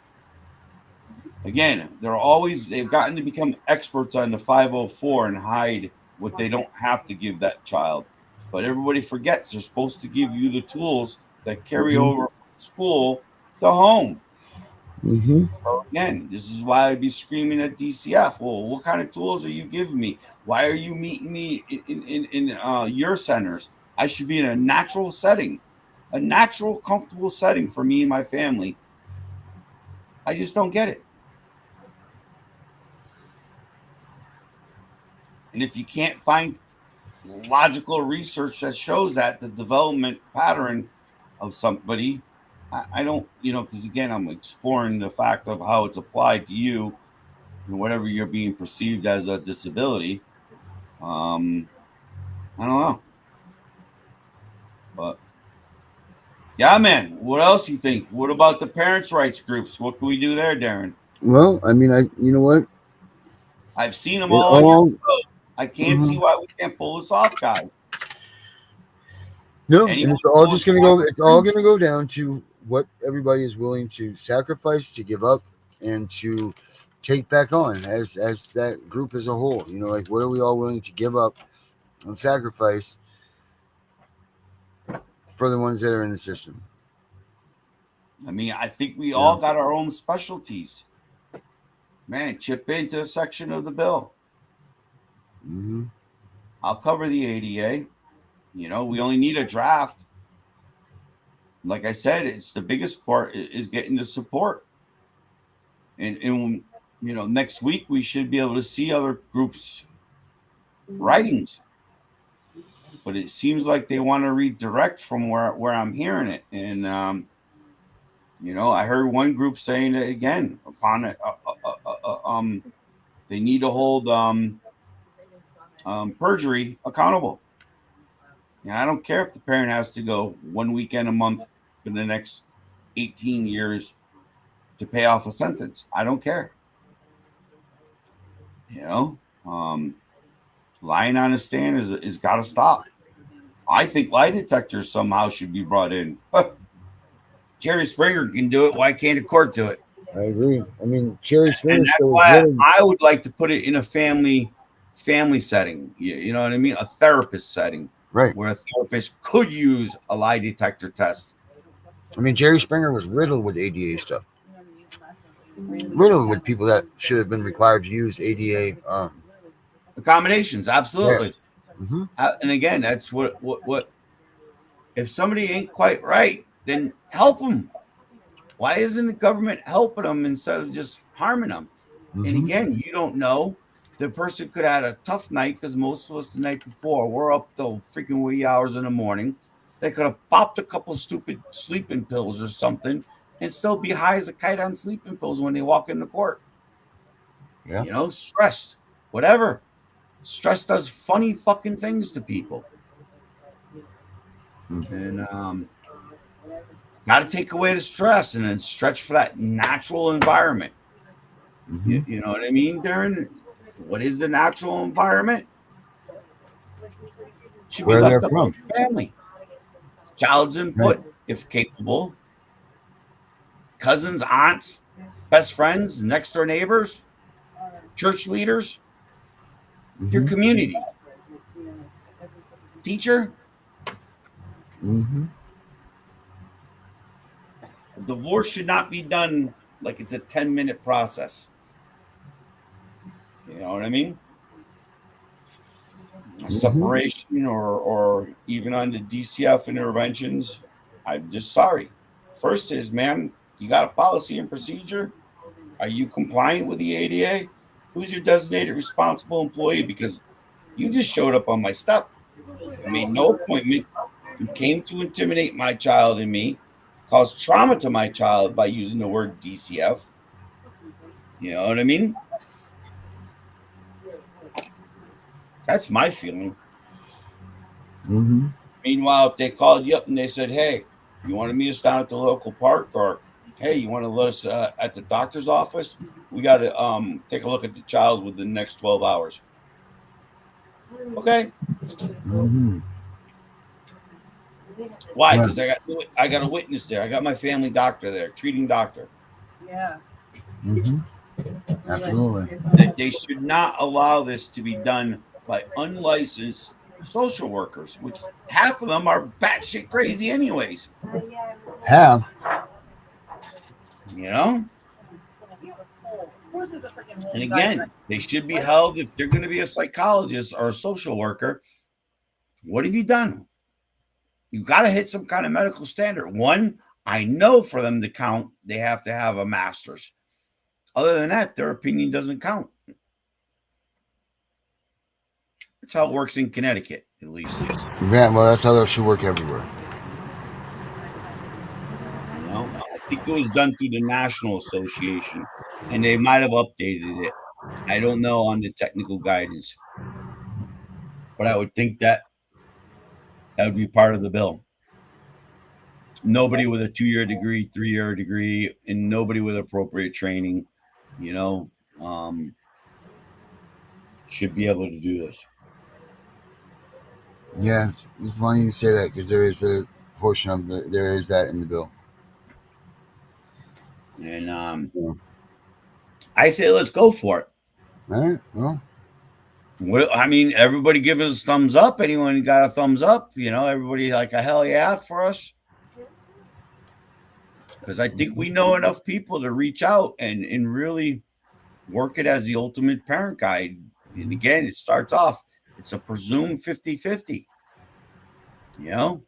Again, they've gotten to become experts on the 504 and hide what they don't have to give that child. But everybody forgets they're supposed to give you the tools that carry over from school to home. So again, this is why I'd be screaming at DCF. Well, what kind of tools are you giving me? Why are you meeting me in your centers? I should be in a natural setting, a natural, comfortable setting for me and my family. I just don't get it. And if you can't find logical research that shows that the development pattern of somebody, I don't, you know, because again, I'm exploring the fact of how it's applied to you and whatever you're being perceived as a disability. I don't know. But yeah, man, what else you think? What about the parents' rights groups? What can we do there, Darren? Well, I mean, you know what? I've seen them all on your show. I can't see why we can't pull this off, guys. No, and it's all just going to go. It's all going to go down to what everybody is willing to sacrifice, to give up, and to take back on as that group as a whole. You know, like what are we all willing to give up and sacrifice for the ones that are in the system? I mean, I think we all got our own specialties. man, chip into a section of the bill. Mm-hmm. I'll cover the ADA. You know, we only need a draft. Like I said, it's the biggest part is getting the support. And you know, next week we should be able to see other groups' writings. But it seems like they want to read direct from where I'm hearing it. And you know, I heard one group saying it again upon it. They need to hold perjury accountable. Yeah, I don't care if the parent has to go one weekend a month for the next 18 years to pay off a sentence. I don't care. You know, lying on a stand is got to stop. I think lie detectors somehow should be brought in. Jerry Springer can do it. Why can't a court do it? I agree. I mean, Jerry Springer. And that's why I would like to put it in a family setting. You know what I mean? A therapist setting. Right. Where a therapist could use a lie detector test. I mean, Jerry Springer was riddled with ADA stuff. Riddled with people that should have been required to use ADA accommodations. Absolutely. Yeah. Mm-hmm. And again, that's what if somebody ain't quite right, then help them. Why isn't the government helping them instead of just harming them? Mm-hmm. And again, you don't know. The person could have had a tough night because most of us the night before we're up till freaking wee hours in the morning. They could have popped a couple stupid sleeping pills or something and still be high as a kite on sleeping pills when they walk into court. Yeah. You know, stressed, whatever. Stress does funny fucking things to people. Mm-hmm. And got to take away the stress and then stretch for that natural environment. Mm-hmm. You know what I mean, Darren? What is the natural environment? Should be left up to the family. Child's input, right, if capable. Cousins, aunts, best friends, next door neighbors, church leaders, mm-hmm, your community. Teacher. Mm-hmm. Divorce should not be done like it's a 10-minute process. You know what I mean? Mm-hmm. Separation or even on the DCF interventions, I'm just sorry. First is, man, you got a policy and procedure? Are you compliant with the ADA? Who's your designated responsible employee? Because you just showed up on my step. You made no appointment. You came to intimidate my child and me, caused trauma to my child by using the word DCF. You know what I mean? That's my feeling. Mm-hmm. Meanwhile, if they called you up and they said, hey, you want to meet us down at the local park, or hey, you want to let us at the doctor's office, we got to take a look at the child within the next 12 hours. Okay. Mm-hmm. Why? Because I got a witness there. I got my family doctor there, treating doctor. Yeah. Mm-hmm. Absolutely. They should not allow this to be done by unlicensed social workers, which half of them are batshit crazy anyways. Have. You know? And again, they should be held if they're going to be a psychologist or a social worker. What have you done? You got to hit some kind of medical standard. One, I know for them to count, they have to have a master's. Other than that, their opinion doesn't count. That's how it works in Connecticut, at least. Yeah, well, that's how it should work everywhere. You know, I think it was done through the National Association, and they might have updated it. I don't know on the technical guidance, but I would think that would be part of the bill. Nobody with a 2-year degree, 3-year degree, and nobody with appropriate training, you know, should be able to do this. Yeah, it's funny you say that because there is a portion of there is that in the bill. And I say let's go for it. All right. Well, I mean, everybody give us a thumbs up. Anyone got a thumbs up? You know, everybody like a hell yeah for us. Because I think we know enough people to reach out and really work it as the ultimate parent guide. And again, it starts off, it's a presumed 50-50. You know,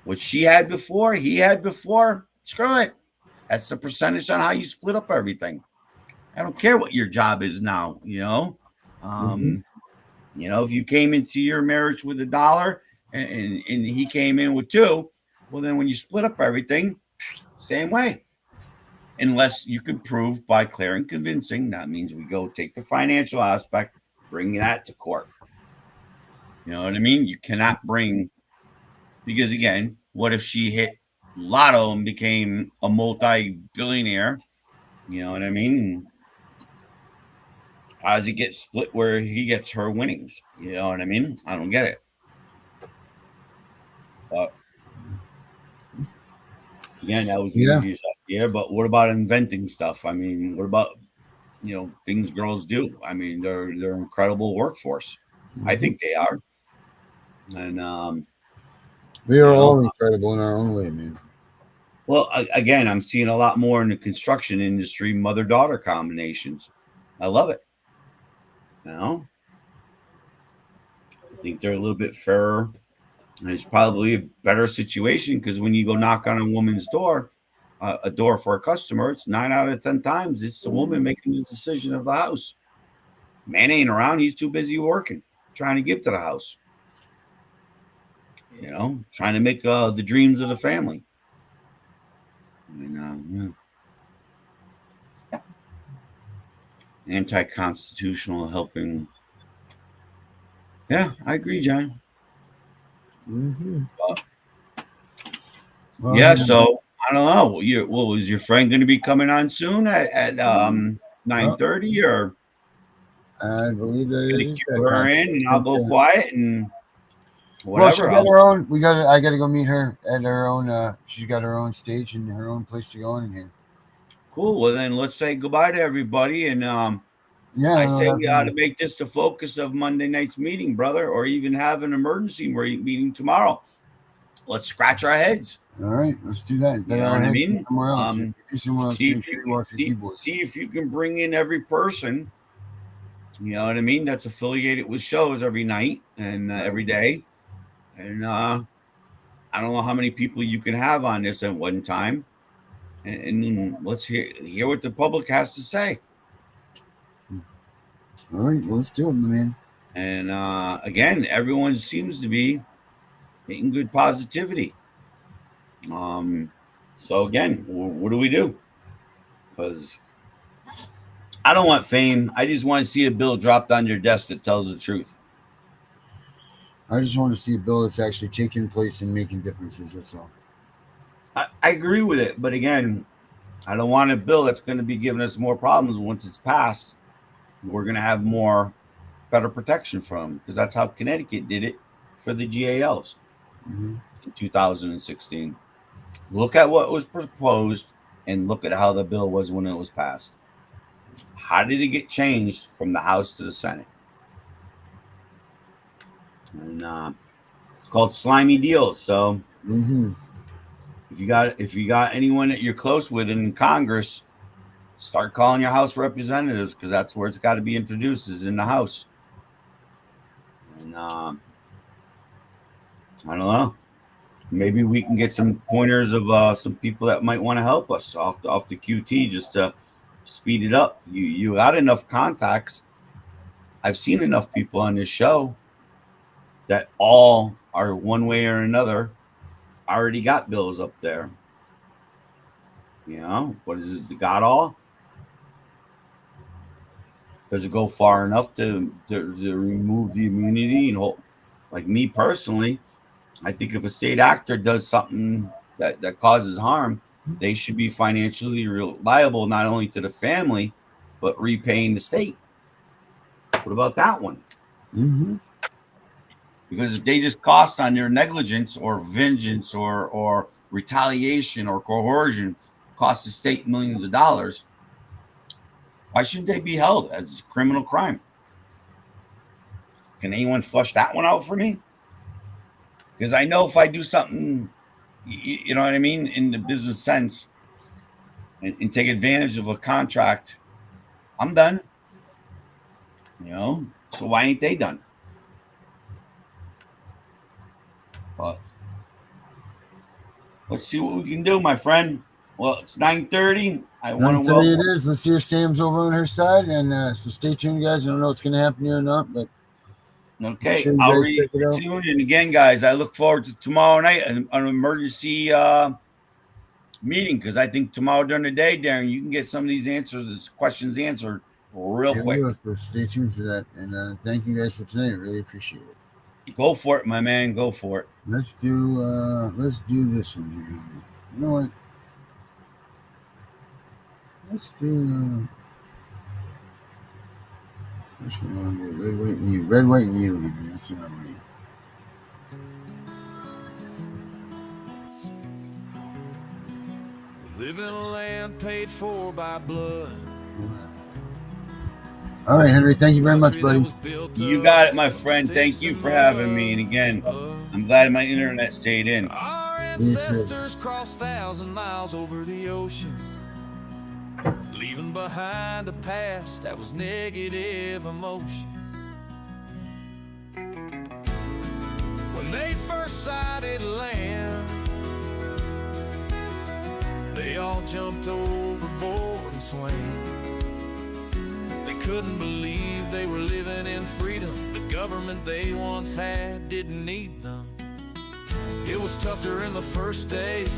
what she had before, he had before, screw it. That's the percentage on how you split up everything. I don't care what your job is now, you know. You know, if you came into your marriage with $1 and he came in with 2, well, then when you split up everything, same way. Unless you can prove by clear and convincing, that means we go take the financial aspect, bring that to court. You know what I mean? You cannot bring, because again, what if she hit lotto and became a multi-billionaire? You know what I mean? How does it get split where he gets her winnings? You know what I mean? I don't get it. But again, that was the easiest idea. But what about inventing stuff? I mean, what about, you know, things girls do? I mean, they're an incredible workforce. I think they are. And we are all incredible in our own way, man. Well, again, I'm seeing a lot more in the construction industry, mother-daughter combinations. I love it. You know, I think they're a little bit fairer. And it's probably a better situation because when you go knock on a woman's door, a door for a customer, it's 9 out of 10 times it's the woman making the decision of the house. Man ain't around; he's too busy working, trying to give to the house. You know, trying to make the dreams of the family. And, anti-constitutional helping. Yeah, I agree, John. Yeah, so I don't know. Well, is your friend going to be coming on soon at 9:30 or? I believe that gonna keep her in, and I'll go quiet and whatever. Well, she got her own. I got to go meet her at her own. She's got her own stage and her own place to go in here. Cool. Well, then let's say goodbye to everybody, and I say we ought to make this the focus of Monday night's meeting, brother, or even have an emergency meeting tomorrow. Let's scratch our heads. All right, let's do that. You know what I mean? Somewhere else. See if you can bring in every person. You know what I mean? That's affiliated with shows every night and every day. And I don't know how many people you can have on this at one time. And let's hear what the public has to say. All right, well, let's do it, man. And again, everyone seems to be getting good positivity. So again, what do we do? Because I don't want fame. I just want to see a bill dropped on your desk that tells the truth. I just want to see a bill that's actually taking place and making differences. That's all. I agree with it, but again, I don't want a bill that's going to be giving us more problems once it's passed. We're going to have better protection from, because that's how Connecticut did it for the GALs in 2016. Look at what was proposed and look at how the bill was when it was passed. How did it get changed from the House to the Senate? And it's called slimy deals. So if you got anyone that you're close with in Congress, start calling your House representatives, because that's where it's got to be introduced, is in the House. And I don't know. Maybe we can get some pointers of some people that might want to help us off the QT, just to speed it up. You got enough contacts. I've seen enough people on this show that all are one way or another already got bills up there. You know, what is it? The got all? Does it go far enough to remove the immunity? And hold, like me personally, I think if a state actor does something that causes harm, they should be financially liable not only to the family, but repaying the state. What about that one? Because if they just cost on their negligence or vengeance or retaliation or coercion, cost the state millions of dollars, why shouldn't they be held as a criminal crime? Can anyone flush that one out for me? Because I know if I do something, you know what I mean, in the business sense, and take advantage of a contract, I'm done. You know, so why ain't they done? But let's see what we can do, my friend. Well, it's 9:30. I want to 9:30 it is. Let's see if Sam's over on her side, and so stay tuned, guys. I don't know what's going to happen here or not, but okay. sure you I'll guys read check it out. soon. And again, guys, I look forward to tomorrow night an emergency meeting, because I think tomorrow during the day, Darren, you can get some of these questions answered real Yeah, quick. we will, so stay tuned for that, and thank you guys for tonight. I really appreciate it. Go for it, my man. Go for it. Let's do this one here. You know what? Let's do which one I want to do? Red, white, and you. Red, white, and you. That's what I want. Live in a land paid for by blood. All right, Henry. Thank you very much, buddy. You got it, my friend. Thank you for having me. And again, I'm glad my internet stayed in. Our ancestors crossed 1,000 miles over the ocean, leaving behind a past that was negative emotion. When they first sighted land, they all jumped overboard and swam. They couldn't believe they were living in freedom. The government they once had didn't need them. It was tough during the first days,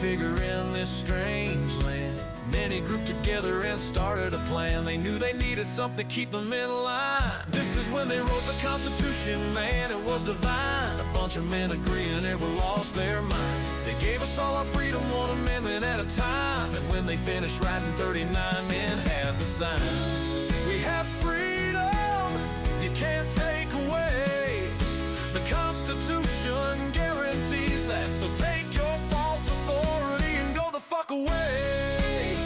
figuring this strange land. Many grouped together and started a plan. They knew they needed something to keep them in line. This is when they wrote the Constitution, man, it was divine. A bunch of men agreeing never lost their mind. They gave us all our freedom, one amendment at a time. And when they finished writing, 39 men had to sign. We have freedom, you can't take away. The Constitution guarantees that. So take your false authority and go the fuck away.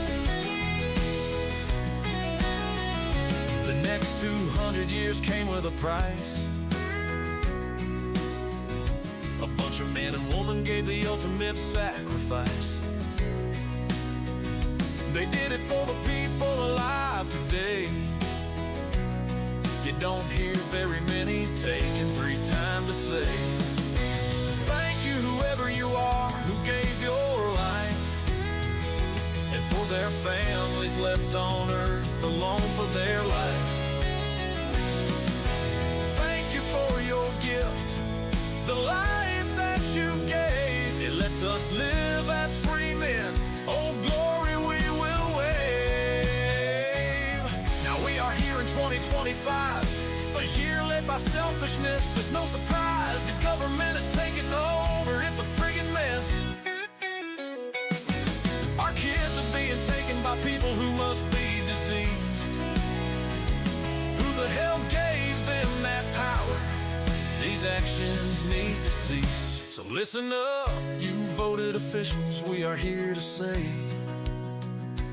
The next 200 years came with a price. A bunch of men and women gave the ultimate sacrifice. They did it for the people alive today. You don't hear very many taking 3 times to say thank you, whoever you are, who gave your life, and for their families left on earth alone for their life. Thank you for your gift, the life that you gave. It lets us live as free men. Oh, glory we will wave. Now we are here in 2025, a year led by selfishness. It's no surprise the government is taking over. It's a friggin' mess. Our kids are being taken by people who must be diseased. Who the hell gave them that power? These actions need to cease. So listen up, you voted officials, we are here to say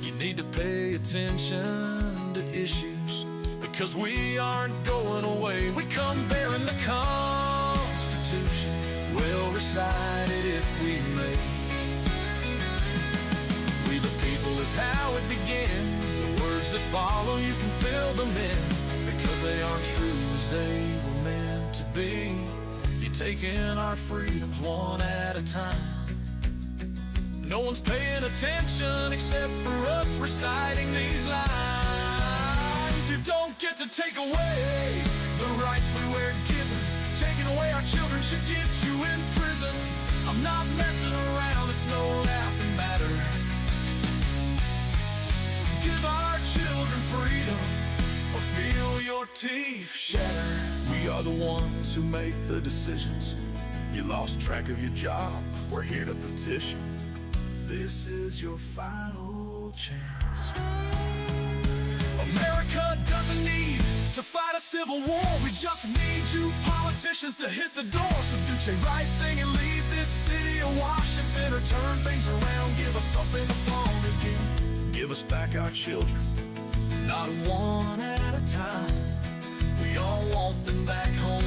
you need to pay attention to issues, because we aren't going away. We come bearing the Constitution, well recited if we may. We the people is how it begins. The words that follow, you can fill them in, because they aren't true as they were meant to be. You're taking our freedoms one at a time. No one's paying attention except for us reciting these lines. You don't get to take away the rights we were given. Taking away our children should get you in prison. I'm not messing around, it's no laughing matter. Give our children freedom, or feel your teeth shatter. We are the ones who make the decisions. You lost track of your job, we're here to petition. This is your final chance. America doesn't need to fight a civil war. We just need you politicians to hit the door. So do the right thing and leave this city of Washington, or turn things around, give us something to fall again. Give us back our children, not one at a time. We all want them back home.